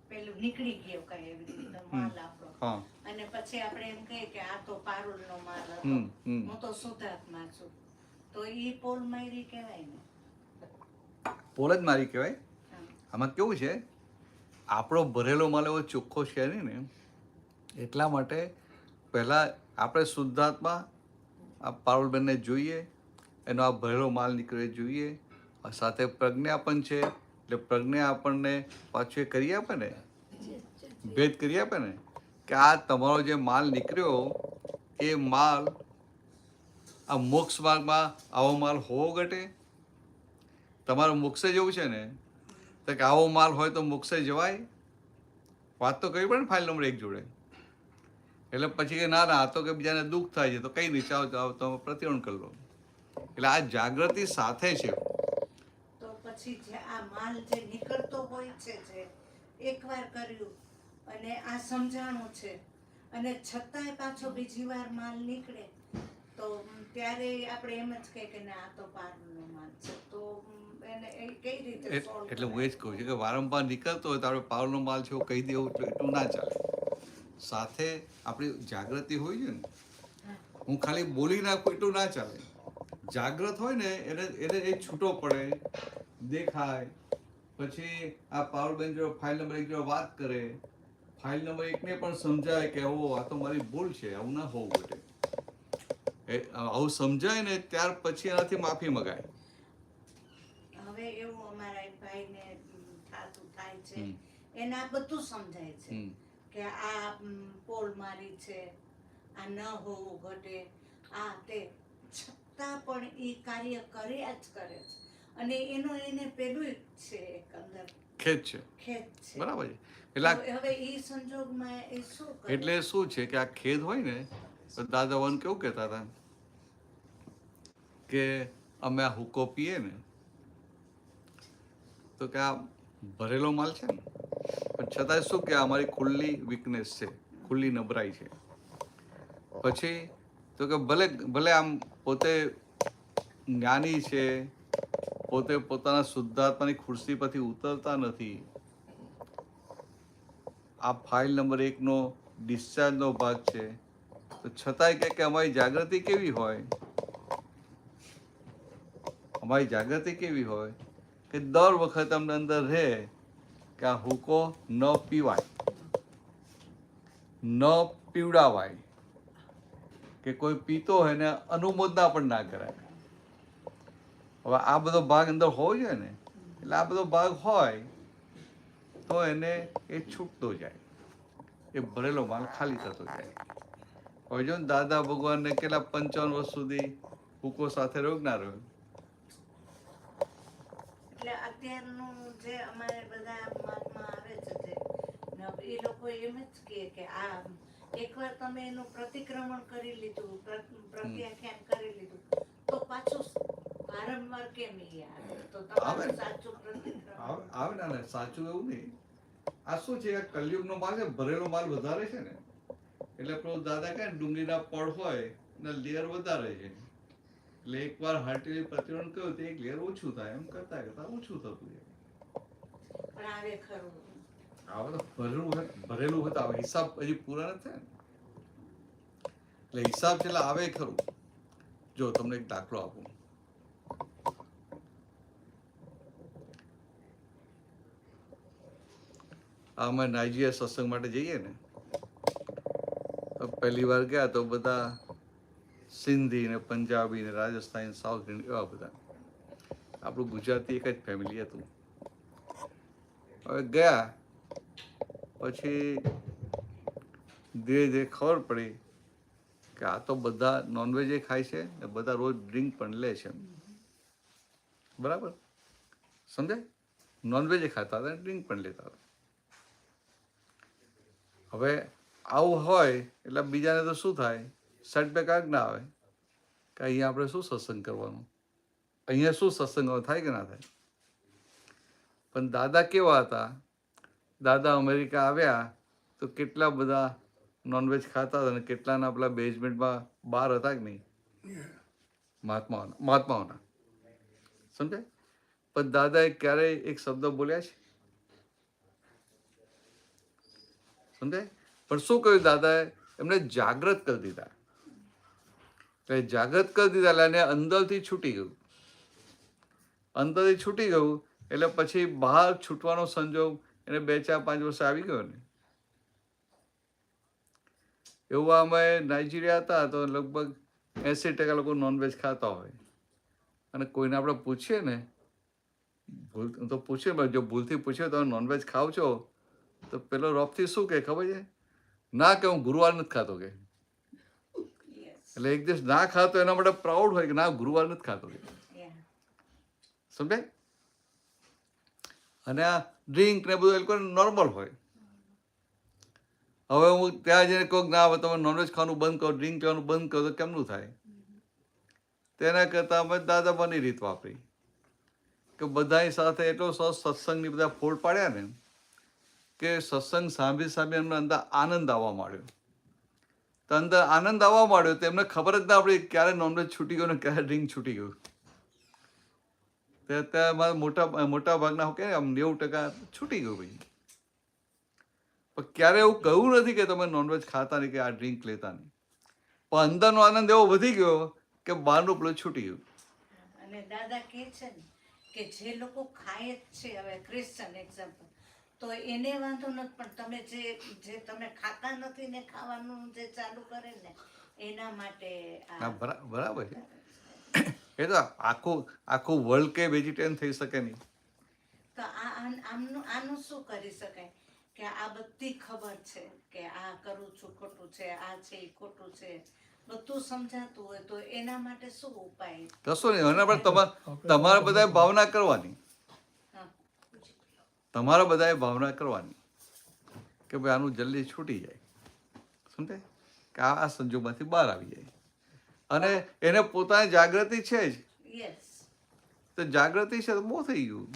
પેલું નીકળી ગયો કાંઈ એવી રીતે માલ આપણો, હા અને પછી આપણે એમ કહીએ કે આ તો પારુલનો માલ હતો, હું તો શુદ્ધાત્મા છું, તો ઈ પોલ મારી કહેવાય ને? પોલ જ મારી કહેવાય. હા. આમાં કેવું છે, આપણો ભરેલો માલ એવો ચોખ્ખો છે નહીં ને, એટલા માટે પહેલાં આપણે શુદ્ધાત્મા આ પારુલબેનને જોઈએ, એનો આ ભરેલો માલ નીકળે જોઈએ. સાથે પ્રજ્ઞા પણ છે, એટલે પ્રજ્ઞા આપણને પાછું એ કરી આપે ને, ભેદ કરી આપે ને કે આ તમારો જે માલ નીકળ્યો એ માલ આ મોક્ષ માર્ગમાં આવો માલ હોવો ઘટે? તમારું મોક્ષે જવું છે ને, તો કે આવો માલ હોય તો મોક્ષે જવાય? વાત તો કરવી પડે ને ફાઇલ નંબર 1 જોડે. એટલે પછી કે ના આ તો કે બીજાને દુઃખ થાય છે, તો કઈ નહીં, ચાલો તમે પ્રતિક્રમણ કરી લો. એટલે આ જાગૃતિ સાથે છે. તો પછી જે આ માલ જે નીકળતો હોય છે, જે એકવાર કર્યું અને આ સમજાણું છે, અને છતાંય પાછો બીજી વાર માલ નીકળે, તો ત્યારે આપણે એમ જ કહીએ કે ના આ તો પારુલનો માલ છે, તો એને એ કઈ રીતે solve એટલે હું એ જ કરાય? કહું છું કે વારંવાર નીકળતો હોય તો આપણે પાવરનો માલ છે એવું કહી દેવું એટલું ના ચાલે. સાથે આપણી જાગૃતિ હોય છે ને, હું ખાલી બોલી નાખું એટલું ના ચાલે. જાગૃત હોય ને એને એ છૂટો પડે, દેખાય. પછી આ પાવરબેન જો ફાઇલ નંબર 1 જો વાત કરે, ફાઇલ નંબર 1 ને પણ સમજાય કે ઓ આ તો મારી ભૂલ છે, આવું ના હોવું ઘટે. આવું સમજાય ને ત્યાર પછી એનાથી માફી મગાય. હવે એવું અમારા એક ભાઈને થાતું થાય છે, એને આ બધું સમજાય છે કે આ પોલ મારી છે, આ ન હોવું ઘટે, આ તે, છતાં પણ એ કાર્ય કર્યા જ કરે છે, અને એનો એને પેલું છે એક અંદર ખેદ છે, ખેદ છે. બરાબર છે. એટલે તો હવે એ સંજોગમાં એ શું કરે? એટલે શું છે કે આ ખેદ હોય ને, તો દાદા વન કેવું કહેતા હતા કે અમે આ હુક્કો પીએ ને તો કે આ ભરેલો માલ છે ને, પણ છતાંય શું કે અમારી ખુલ્લી વીકનેસ છે, ખુલ્લી નબળાઈ છે. પછી તો કે ભલે આમ પોતે જ્ઞાની છે, પોતે પોતાના શુદ્ધાત્માની ખુરશી પરથી ઉતરતા નથી. આ ફાઇલ નંબર 1 નો ડિસ્ચાર્જનો ભાગ છે. તો છતાંય કે અમારી જાગૃતિ કેવી હોય, અમારી જાગૃતિ કેવી હોય કે દર વખત અમને અંદર રહે કે આ હુકો ન પીવાય, ન પીવડાવાય, કે કોઈ પીતો હોય ને અનુમોદના પણ ના કરાય. હવે આ બધો ભાગ અંદર હોવો જોઈએ ને, એટલે આ બધો ભાગ હોય તો એને એ છૂટતો જાય, એ ભરેલો માલ ખાલી થતો જાય. હવે જો ને દાદા ભગવાનને કેટલા 55 વર્ષ સુધી હુકો સાથે રોગ ના રહ્યો. એટલે અત્યારનું જે અમારે બધા મહાત્મા આવે છે એ લોકો એમ જ કહે કે આ એકવાર તમે એનું પ્રતિક્રમણ કરી લીધું, પ્રત્યાખ્યાન કરી લીધું, તો પાછું વારંવાર કેમ ઈ આવે? તો તમારું સાચું પ્રતિક્રમણ આવે ને સાચું એવું નહીં. આ શું છે, આ કલયુગનો માલ છે, ભરેલો માલ વધારે છે ને, એટલે પેલો દાદા કહે ડુંગળીના પડ હોય ને લેયર વધારે છે, એટલે એકવાર હાર્ટેલી પ્રતિક્રમણ કર્યું તો એક લેયર ઓછું થાય, એમ કરતા કરતા ઓછું થતું જાય. પણ આવે ખરું. આવે તો ભરેલું હોય તો આવે, હિસાબ હજી પૂરા નથી થયા ને, એટલે હિસાબ છેલ્લે આવે ખરું. જો તમને એક દાખલો આપું. અમે નાઇજીરિયા સત્સંગ માટે જઈએ ને, તો પહેલી વાર ગયા તો બધા સિંધી ને પંજાબી ને રાજસ્થાની, સાઉથ ઇન્ડિયન એવા બધા, આપણું ગુજરાતી એક જ ફેમિલી હતું. હવે ગયા પછી ધીરે ધીરે ખબર પડી કે આ તો બધા નોનવેજ ખાય છે ને બધા રોજ ડ્રિંક પણ લે છે. બરાબર સમજાય? નોનવેજ ખાતા હતા, ડ્રિંક પણ લેતા હતા. હવે આવું હોય એટલે બીજાને તો શું થાય, સેટબેક આગ ના આવે કે અહીંયા આપણે શું સત્સંગ કરવાનું, અહીંયા શું સત્સંગ થાય કે ના થાય. પણ દાદા કેવા હતા, દાદા અમેરિકા આવ્યા તો કેટલા બધા નોનવેજ ખાતા હતા, અને કેટલાના પેલા બેઝમેન્ટમાં બાર હતા કે નહીં મહાત્માઓના, સમજાય? પણ દાદાએ ક્યારેય એક શબ્દ બોલ્યા છે? સમજાય? પણ શું કહ્યું દાદાએ? એમને જાગૃત કરી દીધા. એટલે જાગૃત કરી દીધા એટલે એને અંદરથી છૂટી ગયું. અંદરથી છૂટી ગયું એટલે પછી બહાર છૂટવાનો સંજોગ એને 2, 4, 5 વર્ષે આવી ગયો ને. એવું અમે નાઇજીરિયા હતા તો લગભગ 80% લોકો નોનવેજ ખાતા હોય, અને કોઈને આપણે પૂછીએ ને, તો પૂછીએ, જો ભૂલથી પૂછીએ તો નોનવેજ ખાવ છો, તો પેલો રોપથી શું કહે ખબર છે? ના કે હું ગુરુવાર નથી ખાતો કે. એટલે એક દિવસ ના ખાતો એના માટે પ્રાઉડ હોય કે ના ગુરુવાર નથી ખાતો કે. સમજાય? અને આ ડ્રિંક ને બધું એ લોકો નોર્મલ હોય. હવે હું ત્યાં જઈને કહું ના હવે તમે નોનવેજ ખાવાનું બંધ કરો, ડ્રિંક લેવાનું બંધ કરો, તો કેમનું થાય? તેના કરતાં અમે દાદા બની રીત વાપરી કે બધાની સાથે એટલો સરસ સત્સંગની બધા ફોડ પાડ્યા ને કે સત્સંગ સાંભળી સાંભળી એમને અંદર આનંદ આવવા માંડ્યો. તો અંદર આનંદ આવવા માંડ્યો તો એમને ખબર જ ના પડી ક્યારે નોનવેજ છૂટી ગયું ને ક્યારે ડ્રિંક છૂટી ગયું. ત્યાં મારા મોટા ભાગના કે આમ 90% છૂટી ગયું ભાઈ. પણ ક્યારે એવું કહ્યું નથી કે તમે નોનવેજ ખાતા નહીં કે આ ડ્રિંક લેતા નહીં, પણ અંદરનો આનંદ એવો વધી ગયો કે બહારનું પેલું છૂટી ગયું. અને દાદા કહે છે ને કે જે લોકો ખાય જ છે, હવે ક્રિશ્ચન એક્ઝામ્પલ, તો એને વાંધો નથી, પણ તમે જે તમે ખાતા નથી ને ખાવાનું જે ચાલુ કરે ને એના માટે બરાબર છે. એ તો આખું વર્લ્ડ કે વેજીટેરિયન થઈ શકે નહીં. તો આનું શું કરી શકાય કે આ બધી ખબર છે કે આ કરું છું ખોટું છે, આ છે એ ખોટું છે, બધું સમજાતું હોય, તો એના માટે શું ઉપાય? કશો નહીં, એના પર તમારે બધાએ ભાવના કરવાની. તમારા બધાએ ભાવના કરવાની કે ભાઈ આનું જલ્દી છૂટી જાય, સમજાય? કે આ સંજોગમાંથી બહાર આવી જાય. અને એને પોતાની જાગૃતિ છે જ, તો જાગૃતિ છે તો બહુ થઈ ગયું.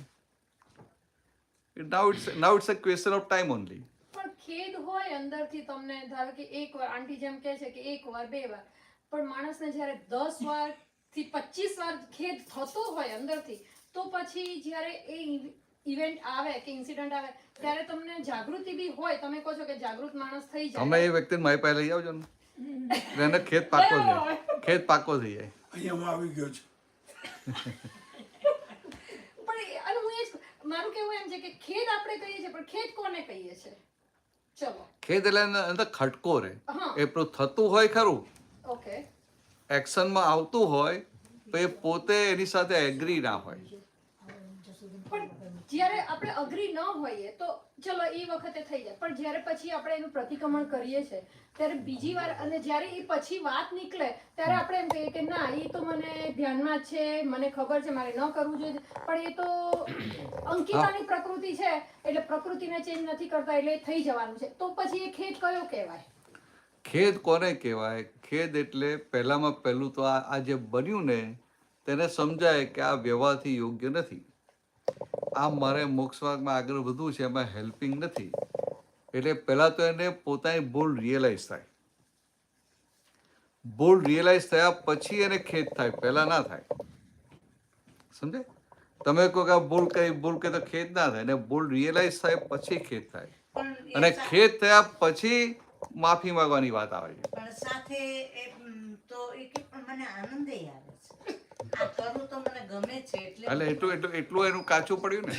Now it's a question of time only. પણ ખેદ હોય અંદરથી તમને, ધારો કે એકવાર આંટી જેમ કહે છે કે એકવાર 2 વાર, પણ માણસને જ્યારે 10 વાર થી 25 વાર ખેદ થતો હોય અંદરથી, તો પછી જ્યારે એ ઇવેન્ટ આવે કે ઇન્સિડન્ટ આવે ત્યારે તમને જાગૃતિ બી હોય, તમે કહો છો કે જાગૃત માણસ થઈ જાય. તમે એ વ્યક્તિને મારી પાસે લઈ આવજો ને, એટલે એને ખેત પાકો થઈ જાય, ખેત પાકો થઈ જાય. અહીંયામાં આવી ગયો છે. પણ અને હું એ જ મારું કેવું એમ છે કે ખેદ આપણે કહીએ છીએ, પણ ખેદ કોને કહીએ છીએ? ચલો, ખેત એટલે અંદર ખટકો રહે, હા. એ પેલું થતું હોય ખરું, ઓકે. એક્શનમાં આવતું હોય તો એ પોતે એની સાથે એગ્રી ના હોય. પણ જ્યારે આપણે અગ્રી ન હોઈએ તો ચલો એ વખતે થઈ જાય, પણ જ્યારે પછી આપણે એનું પ્રતિક્રમણ કરીએ છીએ ત્યારે બીજી વાર, અને જ્યારે એ પછી વાત નીકળે ત્યારે આપણે એમ કહીએ કે ના, એ તો મને ધ્યાનમાં જ છે, મને ખબર છે, મારે ન કરવું જોઈએ, પણ એ તો અંકિતાની પ્રકૃતિ છે એટલે પ્રકૃતિને ચેન્જ નથી કરતા એટલે એ થઈ જવાનું છે, તો પછી એ ખેદ કયો કહેવાય? ખેદ કોને કહેવાય? ખેદ એટલે પહેલામાં પહેલું તો આ જે બન્યું ને તેને સમજાય કે આ વ્યવહારથી યોગ્ય નથી, આ મારે મોક્ષ માર્ગમાં આગળ વધવું છે, એમાં હેલ્પિંગ નથી. એટલે પહેલાં તો એને પોતાની ભૂલ રિયલાઇઝ થાય. ભૂલ રિયલાઇઝ થયા પછી એને ખેદ થાય, પહેલાં ના થાય. સમજે? તમે કહો કે આ ભૂલ કે તો ખેદ ના થાય, અને ભૂલ રિયલાઇઝ થાય પછી ખેદ થાય, પણ અને ખેદ થયા પછી માફી માંગવાની વાત આવે છે. પણ સાથે તો એ કે પણ મને આનંદ આવે છે, આ કરું તો મને ગમે છે એટલે એટલું એનું કાચું પડ્યું ને.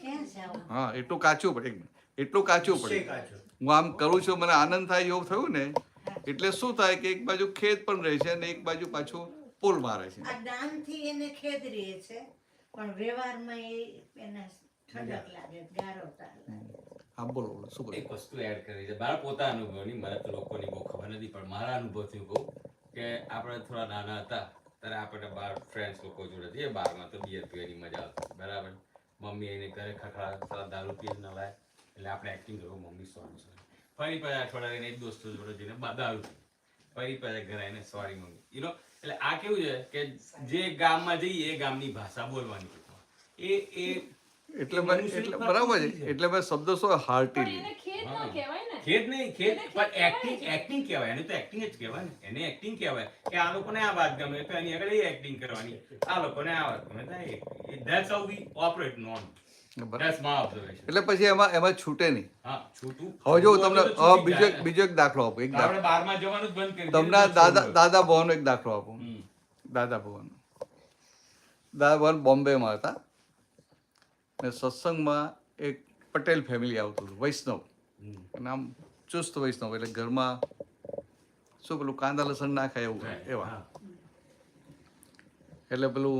ક્યાં જાવ? હા, એટલું કાચું પડ્યું, એટલું કાચું પડ્યું. કાચો. હું આમ કરું છું, મને આનંદ થાય એવું થયું ને, એટલે શું થાય કે એક બાજુ ખેદ પણ રહે છે અને એક બાજુ પાછું પુલ મારે છે. આ દાનથી એને ખેદ રહે છે, પણ વ્યવહારમાં એને ઠંડક લાગે, ગારોતા લાગે. હા, બોલો શું એક કહ્યું? વસ્તુ એડ કરી છે મારા પોતા અનુભવની, મને તો લોકોની બહુ ખબર નથી, પણ મારા અનુભવથી હું કહું કે આપણે થોડા નાના હતા ત્યારે આપણે બહાર ફ્રેન્ડ્સ લોકો જોડે જઈએ, બારમાં તો બિયર પીવાની મજા આવતી, બરાબર. મમ્મી એને ઘરે ખખડા દારૂ પીને ન લાય એટલે આપણે એક્ટિંગ કરવું, મમ્મી સોરી સોરી, ફરી પાછા અઠવાડિયા રહીને એક દોસ્તો જોડે જઈને દારૂ પી, ફરી પાછા ઘરે આવીને સોરી મમ્મી, એટલે આ કેવું છે કે જે ગામમાં જઈએ એ ગામની ભાષા બોલવાની એટલે બરાબર છે, એટલે મેં શબ્દ શું પણ હાર્ટીલી. એને ખેદ ન કહેવાય ને. ખેદ નહીં, ખેદ એને ખેદ પણ કહેવાય છે. એક્ટિંગ કહેવાય, એને તો એક્ટિંગ જ કહેવાય ને, એને એક્ટિંગ કહેવાય કે આ લોકોને આ વાત ગમે તો એની આગળ એ એક્ટિંગ કરવાની, આ લોકોને આ વાત ગમે તો that's how we operate non. That's my observation. એટલે પછી એમાં છૂટે નહીં. હા, છૂટું. હવે જો તમને છૂટું હોય તો છૂટી જાય ને. બીજો એક દાખલો આપો, એક દાખલો આપણે 12માં જવાનું જ બંધ કરી તમને દીધું, દાદા ભવનનો એક દાખલો આપો. હમ. દાદા ભવન બોમ્બેમાં હતા ને સત્સંગમાં એક પટેલ ફેમિલી આવતું હતું, વૈષ્ણવ, હમ. અને આમ ચુસ્ત વૈષ્ણવ, એટલે ઘરમાં શું પેલું કાંદા લસણ ના ખાય એવું એવા. હા. એટલે પેલું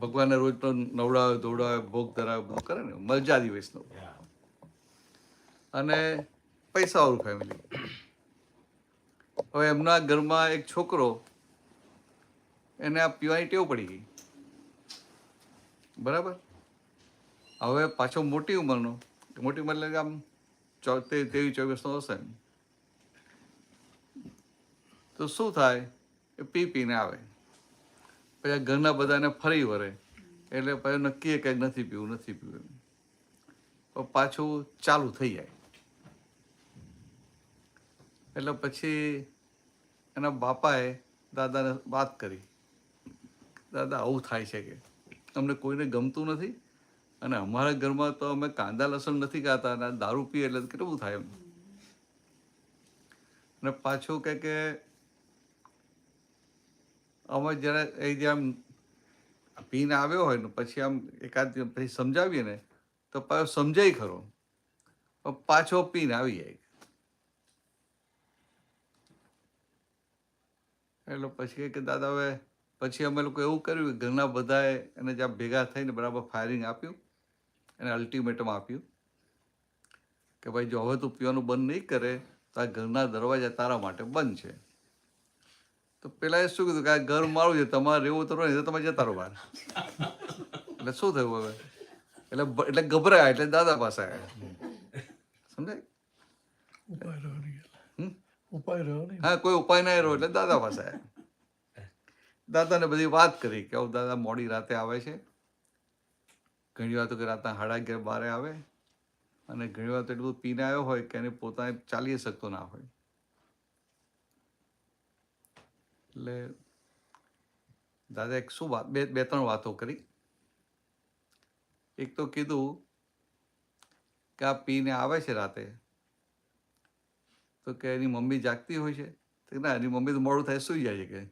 ભગવાનને રોજ તો નવડાવે ધોવડાવે ભોગ ધરાવે બધું કરે ને, મલજાદી વૈષ્ણવ. Yeah. અને પૈસાવાળું ફેમિલી. હવે એમના ઘરમાં એક છોકરો, એને આ પીવાની ટેવ પડી ગઈ, બરાબર. હવે પાછો મોટી ઉંમરનો, મોટી ઉંમર એટલે આમ 23-24 હશે, તો શું થાય, એ પીને આવે, પછી ઘરના બધાને ફરી વળે, એટલે પછી નક્કી કે નથી પીવું એમ. પાછું ચાલુ થઈ જાય. એટલે પછી એના બાપાએ દાદાને વાત કરી, દાદા આવું થાય છે કે અમને કોઈને ગમતું નથી, અને અમારા ઘરમાં તો અમે કાંદા લસણ નથી ખાતા, અને દારૂ પીએ એટલે કેટલું થાય એમ. અને પાછું કે અમે જ્યારે એ જેમ પીને આવ્યો હોય ને પછી આમ એકાદ પછી સમજાવીએ ને તો પાછો સમજાય ખરો, પણ પાછો પીને આવી જાય. એટલે પછી કે દાદા હવે પછી અમે લોકો એવું કર્યું કે ઘરના બધાએ એને જ્યાં ભેગા થઈને બરાબર ફાયરિંગ આપ્યું, એને અલ્ટિમેટમ આપ્યું કે ભાઈ જો હવે તું પીવાનું બંધ નહીં કરે તો આ ઘરના દરવાજા તારા માટે બંધ છે. તો પેલા એ શું કીધું કે આ ઘર મારું છે, તમારે રહેવું તો નહીં તો તમે જતા રહો બહાર. એટલે શું થયું હવે, એટલે ગભરાયા, એટલે દાદા પાસે આવ્યા. સમજાય? ઉપાય રહ્યો નહીં. ઉપાય રહ્યો નહીં. હા, કોઈ ઉપાય ના રહ્યો એટલે દાદા પાસે આવ્યા. દાદાને બધી વાત કરી કે આવું દાદા મોડી રાતે આવે છે, ઘણી વાર તો કે રાતના 11:30 12 આવે, અને ઘણી વાર તો એટલું બધું પીને આવ્યો હોય કે એને પોતાને ચાલી શકતો ના હોય. એટલે દાદા એક શું વાત બે ત્રણ વાતો કરી. એક તો કીધું કે આ પીને આવે છે રાતે તો કે એની મમ્મી જાગતી હોય છે, તો ના એની મમ્મી તો મોડું થાય સૂઈ જાય છે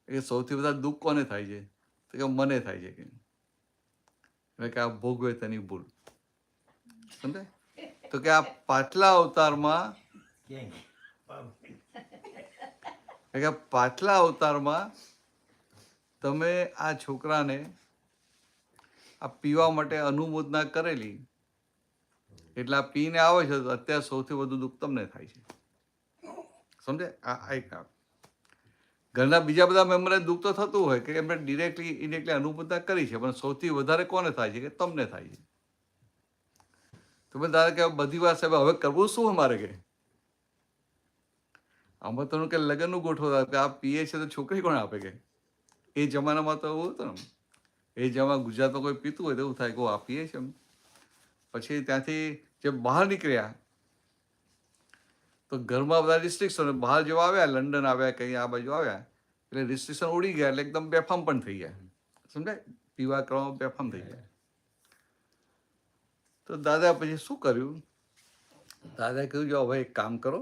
કે સૌથી વધારે દુઃખ કોને થાય છે, તો કે મને થાય છે કે આ ભોગવે તેની ભૂલ. સમજે? તો કે આ પાછલા અવતારમાં કે પાછલા અવતારમાં તમે આ છોકરાને આ પીવા માટે અનુમોદના કરેલી એટલે આ પીને આવે છે તો અત્યારે સૌથી વધુ દુઃખ તમને થાય છે. સમજે? આ એક ઘરના બીજા બધા મેમ્બરને દુઃખ તો થતું હોય કે એમણે ડિરેક્ટલી ઇનડિરેક્ટલી અનુમોદના કરી છે, પણ સૌથી વધારે કોને થાય છે કે તમને થાય છે. તમે દાદા કે બધી વાત સાહેબ હવે કરવું શું અમારે કે આમાં તો કે લગ્નનું ગોઠવો કે આ પીએ છે તો છોકરી કોણ આપે કે એ જમાનામાં તો એવું હતું ને. એ જમાના ગુજરાતમાં કોઈ પીતું હોય તો એવું થાય કે આ પીએ છે. પછી ત્યાંથી જે બહાર નીકળ્યા તો ઘરમાં બધા રિસ્ટ્રિક્શન, બહાર જેવા આવ્યા લંડન આવ્યા કંઈ આ બાજુ આવ્યા એટલે રિસ્ટ્રિક્શન ઉડી ગયા એટલે એકદમ બેફામ પણ થઈ ગયા. સમજાય? પીવા કરવામાં બેફામ થઈ ગયા. તો દાદા પછી શું કર્યું? દાદાએ કહ્યું જો હવે એક કામ કરો,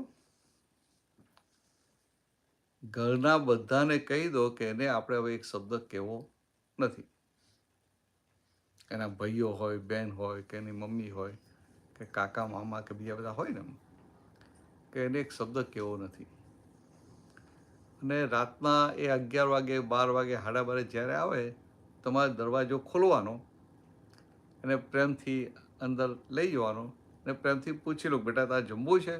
ઘરના બધાને કહી દો કે એને આપણે હવે એક શબ્દ કહેવો નથી. એના ભાઈઓ હોય, બેન હોય કે એની મમ્મી હોય કે કાકા મામા કે બીજા બધા હોય ને કે એને એક શબ્દ કહેવો નથી. અને રાતના એ 11 વાગે 12 વાગે 12:30 જ્યારે આવે તમારે દરવાજો ખોલવાનો, એને પ્રેમથી અંદર લઈ જવાનો અને પ્રેમથી પૂછી લો બેટા તારે જમવું છે?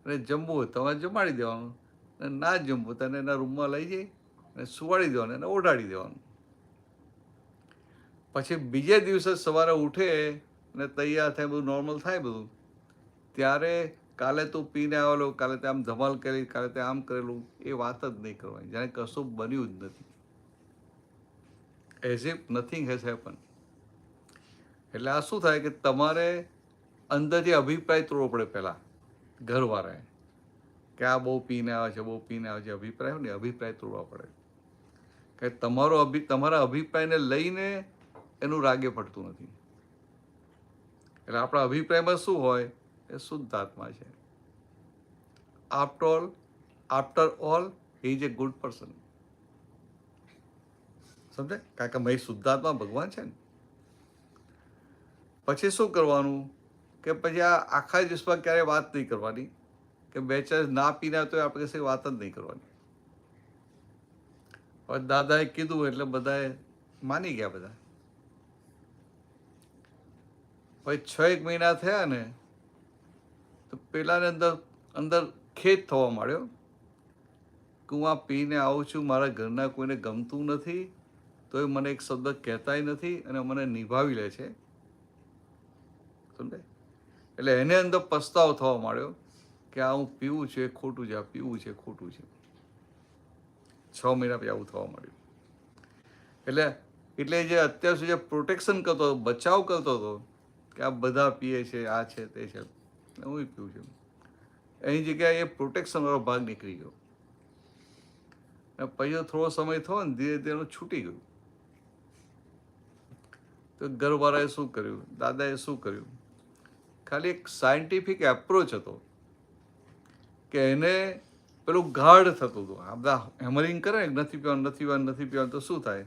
અને જમવું હોય તમારે જમાડી દેવાનું, અને ના જમવું તને એના રૂમમાં લઈ જઈ અને સુવાડી દેવાનું, એને ઓઢાડી દેવાનું. પછી બીજે દિવસે સવારે ઉઠે અને તૈયાર થાય બધું નોર્મલ થાય બધું, ત્યારે કાલે તું પીને આવેલો, કાલે તે આમ ધમાલ કરી, કાલે તે આમ કરેલું, એ વાત જ નહીં કરવાની, જાણે કશું બન્યું જ નથી. As if nothing has happen. એટલે આ શું થાય કે તમારે અંદરથી અભિપ્રાય તોડવો પડે પહેલાં ઘરવાળાએ કે આ બહુ પીને આવે છે, બહુ પીને આવે છે. અભિપ્રાય ને અભિપ્રાય તોડવા પડે કે તમારા અભિપ્રાયને લઈને એનું રાગે પડતું નથી. એટલે આપણા અભિપ્રાયમાં શું હોય એ શુદ્ધ આત્મા છે. After all he is A good person. સમજે? કારણ કે ભાઈ શુદ્ધાત્મા ભગવાન છે ને. પછી શું કરવાનું કે પછી આ આખા દિવસમાં ક્યારેય વાત નહીં કરવાની કે બે ચાર ના પીને તો આપણે કશે વાત જ નહીં કરવાની. હવે દાદાએ કીધું એટલે બધાએ માની ગયા બધા. પછી 6 મહિના થયા ને તો પેલાને અંદર ખેદ થવા માંડ્યો કે હું આ પીને આવું છું, મારા ઘરના કોઈને ગમતું નથી તો એ મને એક શબ્દ કહેતાય નથી અને મને નિભાવી લે છે. સમજે? એટલે એને અંદર પસ્તાવો થવા માંડ્યો કે આ હું પીવું છે ખોટું છે, આ પીવું છે ખોટું છે. 6 મહિના પછી આવું થવા માંડ્યું. એટલે જે અત્યાર સુધી પ્રોટેક્શન કરતો હતો, બચાવ કરતો હતો કે આ બધા પીએ છે, આ છે તે છે, હું પીવું છું, એની જગ્યાએ એ પ્રોટેક્શન વાળો ભાગ નીકળી ગયો. અને પછી થોડો સમય થયો ને ધીરે ધીરે એનું છૂટી ગયું. તો ઘરવાળાએ શું કર્યું, દાદાએ શું કર્યું, ખાલી એક સાયન્ટિફિક એપ્રોચ હતો કે એને પેલું ગાઢ થતું હતું. આ બધા હેમરિંગ કરે ને નથી પીવાનું નથી પીવાનું નથી પીવાનું તો શું થાય,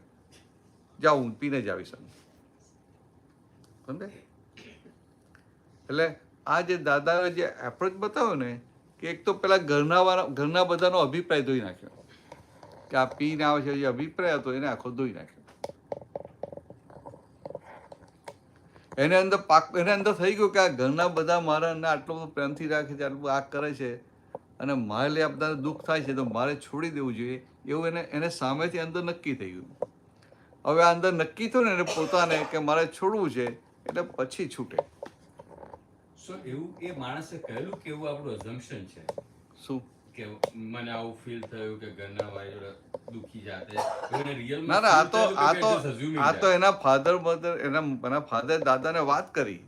જાઉં હું પીને જ આવીશ. સમજે? એટલે આ જે દાદાએ જે એપ્રોચ બતાવ્યો ને કે એક તો પેલા ઘરના બધાનો અભિપ્રાય ધોઈ નાખ્યો કે આ પીને આવે છે, જે અભિપ્રાય હતો એને આખો ધોઈ નાખ્યો. એને અંદર થઈ ગયું કે આ ઘરના બધા મારા આટલો બધો પ્રેમથી રાખે છે, આટલું આ કરે છે અને મારે લે આ બધાને દુઃખ થાય છે તો મારે છોડી દેવું જોઈએ, એવું એને સામેથી અંદર નક્કી થઈ ગયું. હવે આ અંદર નક્કી થયું ને એને પોતાને કે મારે છોડવું છે એટલે પછી છૂટે. સો એવું એ માણસે કહેલું કે એવું આપણું અઝમ્પશન છે શું કે મને આવું ફીલ થયું કે ઘરના વાળી જોડે દુખી જાતે એને રિયલ ના આ તો એના ફાધર મધર એના ફાધર દાદાને વાત કરી,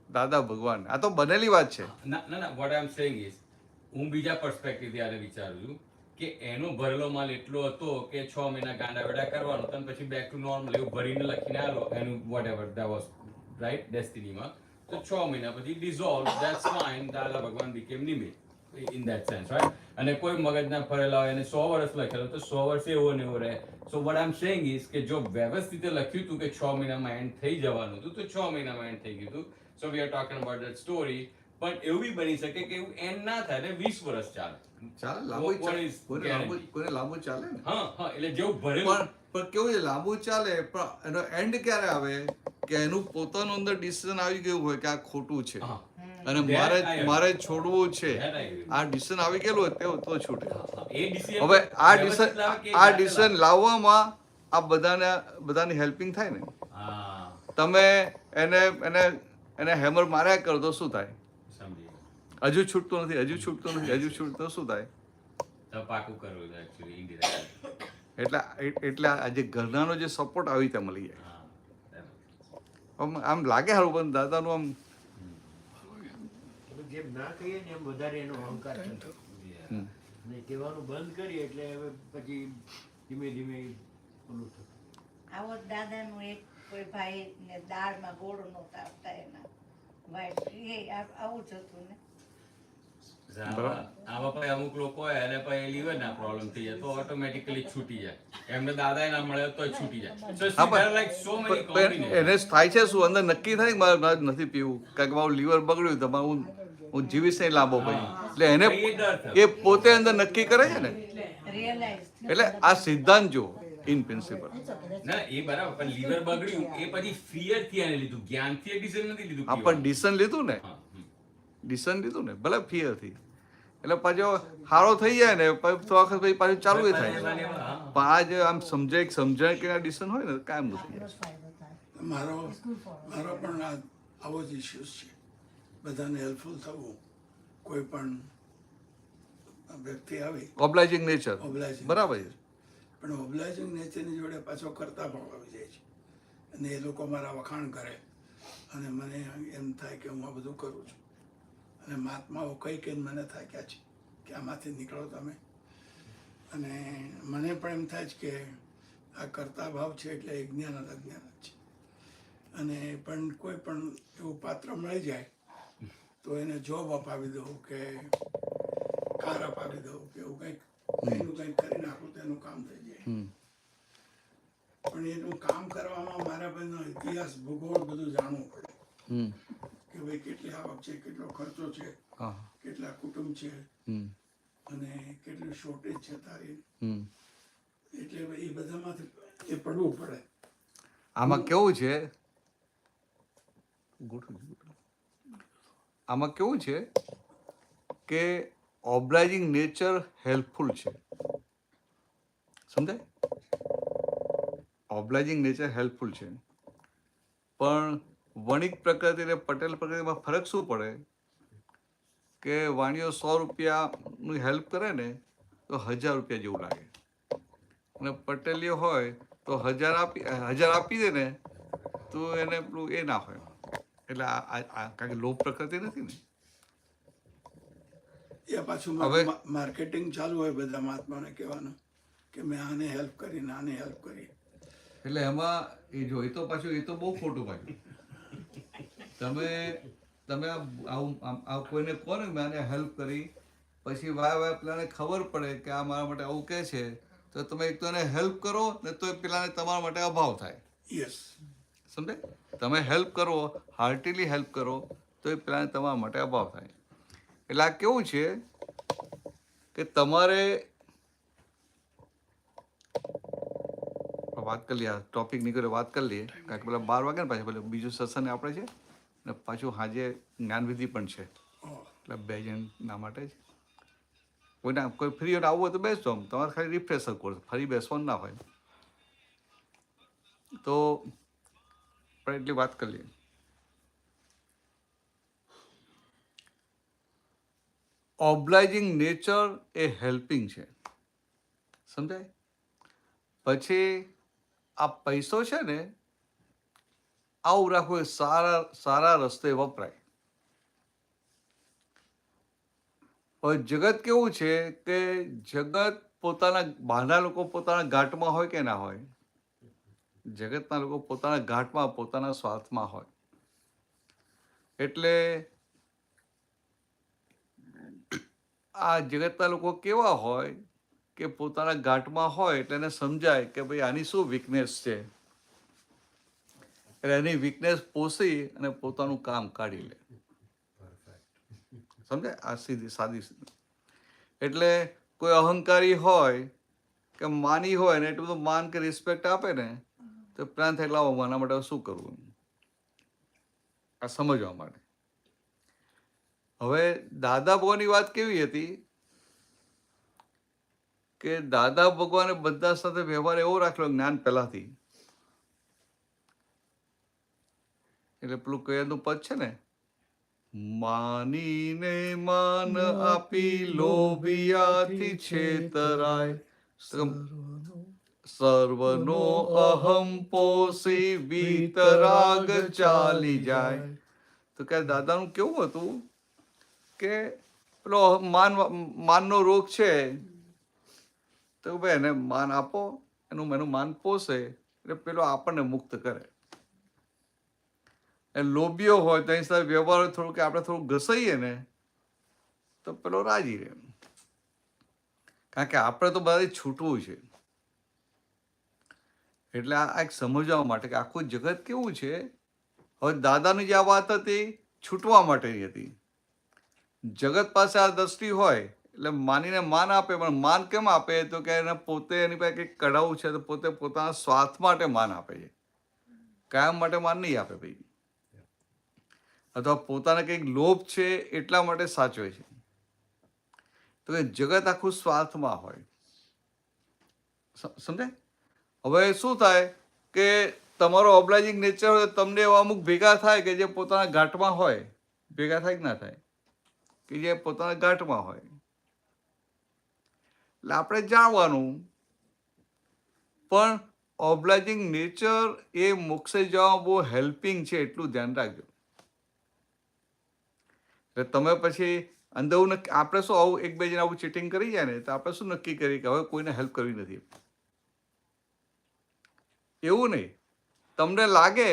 દાદા ભગવાન. આ તો બનેલી વાત છે. ના what I am saying is હું બીજા પર્સપેક્ટિવથી આને વિચારું છું કે એનો ભરેલો માલ એટલો હતો કે 6 મહિના ગાંડા વેડા કરવાનો તો પછી બેક ટુ નોર્મલ એવું ભરીને લખીને આલો એનું whatever that was right ડેસ્ટિનીમાં, તો 6 મહિના પછી ડિઝોલ્વ, ધેટ્સ ફાઇન, દાદા ભગવાન બીકેમ નિમિત્ત in that sense, right? અને કોઈ મગજના ફરેલા હોય અને 100 વર્ષ લખેલો તો 100 વર્ષ એવો ને એવો રહે. સો what I'm saying is કે જો વ્યવસ્થિત લખ્યું હતું કે 6 મહિનામાં એન્ડ થઈ જવાનું હતું તો 6 મહિનામાં એન્ડ થઈ ગયું હતું. સો we are talking about that story. પણ એવું બી બની શકે કે એવું એન્ડ ના થાય ને 20 વર્ષ ચાલે. ચાલે, લાંબુ What ચાલે, is કોઈને guarantee? લાંબુ ચાલે ને. હા એટલે જેવું ભરેલું પણ કેવું છે, લાંબુ ચાલે પણ એનો એન્ડ ક્યારે આવે કે એનું પોતાનું અંદર ડિસિઝન આવી ગયું હોય કે આ ખોટું છે હા. અને That I agree. મારે છોડવું છે, That I agree. આ ડિસિઝન આવી ગયેલું હોય તો છૂટે. એ decision હવે આ વ્યવસ્થિત લાવે કે આ જાતે ડિસિઝન લાવે? લાવવામાં આ બધાની હેલ્પિંગ થાય ને. હા, તમે એને હેમર માર્યા કરો તો શું થાય? સમજી ગયો. હજુ છૂટતું નથી, હજુ છૂટતો શું થાય? તો પાકું કરવું છે actually indirectly. એટલે આજે ઘરનાનો જે સપોર્ટ આવી રીતે મળી જાય. હા, બરાબર. આમ લાગે સારું, પણ દાદાનું આમ જેમ ના કહીએ ને એમ વધારે એનો અહંકાર થતો. Yeah. અને કહેવાનું બંધ કરીએ એટલે હવે પછી ધીમે ધીમે ઓલું થતું. આવો જ દાદાનું એક કોઈ ભાઈ ને દાળમાં ગોળ નહોતા આપતા એના વાઈફ, આવું જ હતું ને. આમાં પછી અમુક લોકો હોય અને પછી લીવર ના પ્રોબ્લેમ થઈ જાય તો ઓટોમેટિકલી છૂટી જાય. એમને દાદા ના મળે તો છૂટી જાય. So હા, there are like so many combinations. એને થાય છે શું, અંદર નક્કી થાય કે મારે નથી પીવું, કારણ કે મારું લીવર બગડ્યું તો હું જીવીશ નહીં લાંબો પછી. એટલે એને એ પોતે અંદર નક્કી કરે છે ને. રિયલાઇઝ એટલે આ સિદ્ધાંત જો ઇન પ્રિન્સિપલ ના એ બરાબર, પણ લીવર બગડ્યું એ પછી ફિયર થી એને લીધું, જ્ઞાન થી ડિસિઝન નથી લીધું. આપણને ડિસિઝન લીધું ને, ભલે ફિયર થી, એટલે પાછો હારો થઈ જાય ને પછી તો વખત પછી પાછું ચાલુ થાય. પણ આ જે આમ સમજણ કે ડિસિઝન હોય ને કાયમ નથી. ફાયદો થાય. મારો પણ આવો જ ઇસ્યુઝ છે. બધાને હેલ્પફુલ થવું, કોઈ પણ વ્યક્તિ આવી ઓબ્લાઇઝિંગ નેચર, Obliging. બરાબર છે. પણ ઓબ્લાઇઝિંગ નેચરની જોડે પાછો કરતા ભાવ આવી જાય છે અને એ લોકો મારા વખાણ કરે અને મને એમ થાય કે હું આ બધું કરું છું અને મહાત્માઓ કઈ કઈ મને થાક્યા છે કે આમાંથી નીકળો તમે. અને મને પણ એમ થાય છે કે આ કરતા ભાવ છે એટલે એ જ્ઞાન જ અજ્ઞાન જ છે. અને પણ કોઈ પણ એવું પાત્ર મળી જાય તો એને જોબ અપાવી દઉં કે કાર અપાવી દઉં કે એવું કંઈક એનું કંઈક કરી નાખું તો એનું કામ થઈ જાય. પણ એનું કામ કરવામાં મારા બધાનો ઇતિહાસ, ભૂગોળ બધું જાણવું પડે કે ભાઈ કેટલી આવક છે, કેટલો ખર્ચો છે, હા. કેટલા કુટુંબ છે અને કેટલી શોર્ટેજ છે તારી. એટલે એ બધામાંથી એ પડવું પડે. આમાં કેવું છે, કે ઓબ્લાઇઝિંગ નેચર હેલ્પફુલ છે, સમજાય? ઓબ્લાઇઝિંગ નેચર હેલ્પફુલ છે, પણ વણિક પ્રકૃતિ અને પટેલ પ્રકૃતિમાં ફરક શું પડે કે વાણીઓ 100 રૂપિયાનું હેલ્પ કરે ને તો 1000 રૂપિયા જેવું લાગે, અને પટેલીઓ હોય તો 1000 આપી દે ને તો એને પેલું એ ના હોય. એટલે કારણ કે લોભ પ્રકૃતિ નથી ને. એ પાછું હવે માર્કેટિંગ ચાલુ હોય બધા મહાત્માને કહેવાનું કે મેં આને હેલ્પ કરી ને આને હેલ્પ કરી. એટલે એમાં એ જો એ તો બહુ ખોટું પાછું. તમે આ કોઈને કહો ને મેં આને હેલ્પ કરી, પછી વાય પેલાને ખબર પડે કે આ મારા માટે આવું કહે છે, તો તમે એક તો એને હેલ્પ કરો ને તો પેલાને તમારા માટે અભાવ થાય. યસ. સમજે? તમે હેલ્પ કરો, હાર્ટીલી હેલ્પ કરો તો એ પેલાને તમારા માટે અભાવ થાય. એટલે આ કેવું છે કે તમારે વાત કરી લઈએ, ટોપિક નીકળે વાત કરી લઈએ, કારણ કે પેલા 12 વાગે ને પાછું પેલું બીજું સત્સંગ આપણે છે ને પાછું સાંજે જ્ઞાનવિધિ પણ છે, એટલે 2 જણના માટે જ. કોઈ ફ્રી હોય આવવું હોય તો બેસજો, આમ તમારે ખાલી રિફ્રેશર કોર્સ, ફરી બેસવાનું ના હોય. તો આપણે એટલી વાત કરી લઈએ. ઓબ્લાઇઝિંગ નેચર એ હેલ્પિંગ છે, સમજાય? પછી આ પૈસો છે ને આવું રાખવું, એ સારા રસ્તે વપરાય. હવે જગત કેવું છે કે જગત પોતાના બહારના લોકો પોતાના ઘાટમાં હોય કે ના હોય, જગતના લોકો પોતાના ઘાટમાં પોતાના સ્વાર્થમાં હોય. એટલે આ જગતના લોકો કેવા હોય કે પોતાના ઘાટમાં હોય એટલે એને સમજાય કે ભાઈ આની શું વીકનેસ છે, એટલે એની વીકનેસ પોષી અને પોતાનું કામ કાઢી લે. સમજાય? આ સીધી સાદી. એટલે કોઈ અહંકારી હોય કે માની હોય ને એટલું બધું માન કે રિસ્પેક્ટ આપે ને તો પ્લાન થાય લાવો આના માટે શું કરવું, આ સમજવા માટે. હવે દાદા ભગવાનની વાત કેવી હતી કે દાદા ભગવાને બધા સાથે વ્યવહાર એવો રાખેલો જ્ઞાન પહેલાથી. એટલે પેલું કયાનું પદ છે ને, માનીને માન આપી લોભિયાથી છેતરાય, સર્વનો અહમ પોષી વીતરાગ ચાલી જાય. તો કે દાદાનું કેવું હતું કે પેલો માનનો રોગ છે, તો ભાઈ એને માન આપો, એનું માન પોષે એટલે પેલો આપણને મુક્ત કરે. એ લોભીઓ હોય તો એની સાથે વ્યવહાર થોડું કે આપણે થોડું ઘસાઈએ ને તો પેલો રાજી રહે. કારણ કે આપણે તો બધાથી છૂટવું છે. એટલે આ એક સમજવા માટે કે આખું જગત કેવું છે. હવે દાદાની જે આ વાત હતી છૂટવા માટેની હતી. જગત પાસે આ દ્રષ્ટિ હોય એટલે માનીને માન આપે, પણ માન કેમ આપે તો કે એને પોતે એની પાસે કંઈક કઢાવું છે તો પોતે પોતાના સ્વાર્થ માટે માન આપે છે, કાયમ માટે માન નહીં આપે ભાઈ. અથવા પોતાને કંઈક લોભ છે એટલા માટે સાચવે છે. તો કે જગત આખું સ્વાર્થમાં હોય. સમજાય? હવે શું થાય કે તમારો ઓબ્લાઇઝિંગ નેચર હોય તમને એવા અમુક ભેગા થાય કે જે પોતાના ઘાટમાં હોય. ભેગા થાય કે ના થાય? કે જે પોતાના ઘાટમાં હોય. એટલે આપણે જાણવાનું, પણ ઓબ્લાઇઝિંગ નેચર એ મોક્ષે જવામાં બહુ હેલ્પિંગ છે એટલું ધ્યાન રાખજો. એટલે તમે પછી અંદર આપણે શું આવું એક બે જણ આવું ચીટિંગ કરી જાય ને તો આપણે શું નક્કી કરીએ કે હવે કોઈને હેલ્પ કરવી નથી. એવું નહીં, તમને લાગે એ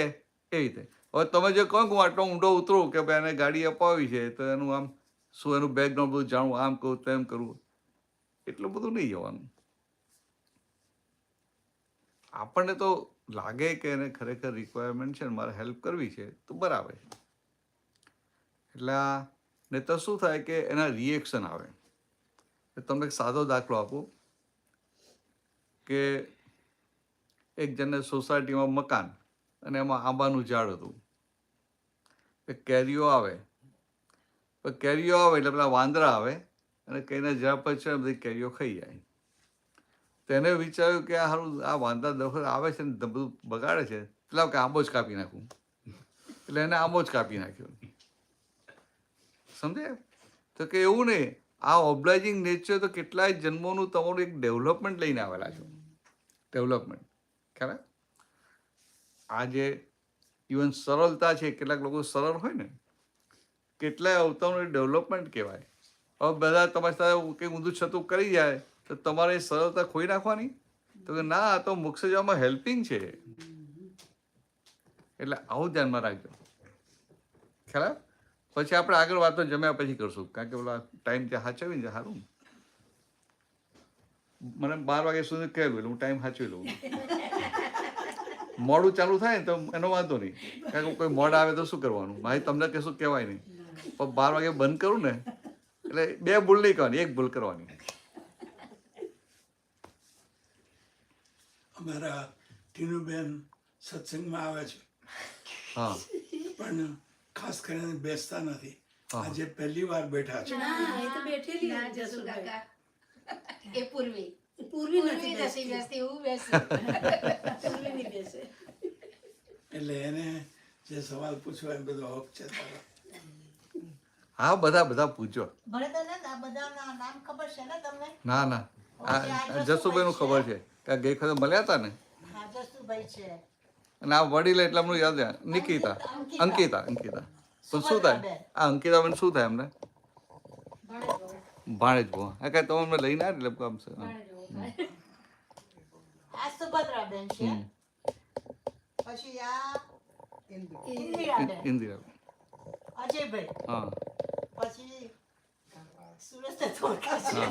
રીતે. હવે તમે જે કહો કે હું આટલો ઊંડો ઉતરું કે ભાઈ એને ગાડી અપાવી છે તો એનું આમ શું એનું બેકગ્રાઉન્ડ બધું જાણવું, આમ કરવું તેમ કરવું, એટલું બધું નહીં જવાનું. આપણને તો લાગે કે એને ખરેખર રિક્વાયરમેન્ટ છે ને મારે હેલ્પ કરવી છે તો બરાબર છે. એટલે ને તો શું થાય કે એના રિએક્શન આવે. તમને એક સાદો દાખલો આપું કે એક જણને સોસાયટીમાં મકાન અને એમાં આંબાનું ઝાડ હતું. કેરીઓ આવે એટલે પેલા વાંદરા આવે અને કઈને ઝાડ પર છે બધી કેરીઓ ખાઈ જાય. તો એને વિચાર્યું કે આ સારું આ વાંદરા દખલ આવે છે ને બધું બગાડે છે, એટલે કે આંબો જ કાપી નાખું. એટલે એને આંબો જ કાપી નાખ્યો. સમજે? તો કે એવું નહીં, આ ઓબ્લાઇઝિંગ નેચર તો કેટલાય જન્મોનું તમારું એક ડેવલપમેન્ટ લઈને આવેલા છો. ડેવલપમેન્ટ ખરા? આ જે ઇવન સરળતા છે, કેટલાક લોકો સરળ હોય ને, કેટલાય અવતારનું ડેવલપમેન્ટ કહેવાય. હવે બધા તમારી સાથે કંઈક ઊંધું છતું કરી જાય તો તમારે એ સરળતા ખોઈ નાખવાની? તો કે ના, આ તો મોક્ષ જવામાં હેલ્પિંગ છે. એટલે આવું ધ્યાનમાં રાખજો. ખરા? પછી આપણે આગળ વાતો જમ્યા પછી કરશું, કારણ કે પેલા ટાઈમ ત્યાં સાચવીને છે સારું. મને 12 વાગ્યા સુધી કહેલું એટલે હું ટાઈમ સાચવી લઉં. મોડું ચાલુ થાય ને તો એનો વાંધો નહીં, કારણ કે કોઈ મોડા આવે તો શું કરવાનું, મારે તમને કશું કહેવાય નહીં. પણ 12 વાગે બંધ કરું ને એટલે 2 ભૂલ નહીં કરવાની, 1 ભૂલ કરવાની. અમારા ટીનુબેન સત્સંગમાં આવે છે, હા, પણ ખાસ કરીને બેસતા નથી. આજે પહેલી વાર બેઠા છે. એ પૂર્વી એટલે એને જે સવાલ પૂછવા એ બધો હક છે તારો. હા, બધા પૂછો. ભરતને આ બધાના નામ ખબર છે ને તમને? ના, આ જસુભાઈ નું ખબર છે કે ગઈ વખતે મળ્યા હતા ને. હા, જસુભાઈ છે. અને આ વડીલ એટલે એમનું યાદ છે, નિકિતા, અંકિતા. તો શું થાય આ અંકિતા બેન શું થાય એમને? ભાણેજ બહુ. હા, કઈ તમે લઈને આવે એટલે કામ છે. આ સુભદ્રાબેન છે, પછી આ ઇન્દિરાબેન, ઇન્દિરા. અજયભાઈ, હા પછી સુરેશ ને તો ઓળખો છો.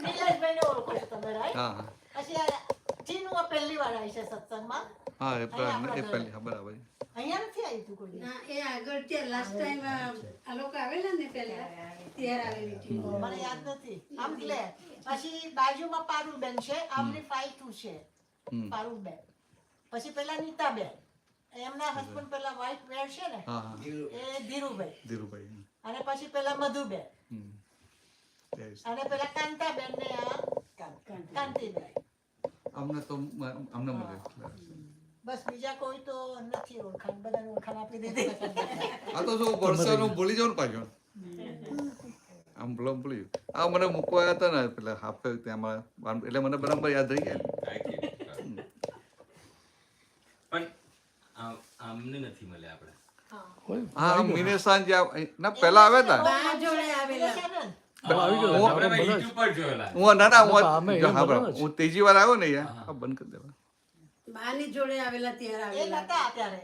નિલેશભાઈને ઓળખો છો તમે, right? હા હા પછી આ જીનું આ પહેલી વાર આવી છે સત્સંગમાં. હા એ પહેલી હા બરાબર. અહીંયા નથી આવી તું કોઈ દિવસ? ના, એ આગળ ત્યાં લાસ્ટ ટાઈમ આ લોકો આવેલા ને પહેલા ત્યારે આવેલી હતી. મને યાદ નથી. આમ એટલે પછી બાજુમાં પારુલબેન છે, આમની 5-2 છે પારુલબેન. પછી પેલા નીતાબેન, એમના હસબન્ડ પેલા વ્હાઈટ વેર છે ને, હા હા એ ધીરુભાઈ. ધીરુભાઈ. અને પછી પેલા મધુબેન, Yes. અને પેલા કાંતાબેન ને આ કાંતિબેન. અમને તો અમને મળે. બસ બીજા કોઈ તો નથી ઓળખાણ, બધાને ઓળખાણ આપી દીધી. આ તો શું વર્ષાનું ભૂલી જાવ ને પાછું. આમ ભૂલી ગયું. આ મને મૂકવા આવ્યા હતા ને પેલા હાફે ત્યાં મારા, એટલે મને બરાબર યાદ રહી ગયા. પણ આમને નથી મળ્યા આપણે. હા મિનેસાન જે ના પહેલા આવ્યા હતા. બા જોડે આવેલા. છે ને? આવી ગયો હું- આપણે બધા જ. YouTube પર જોયેલા. હું ના ના હું અમે હા બધા બરાબર જ. હું ત્રીજી વાર આવ્યો ને યાર બંધ કરી દેવા. બાની જોડે આવેલા ત્યારે એ આવેલા નતા ત્યારે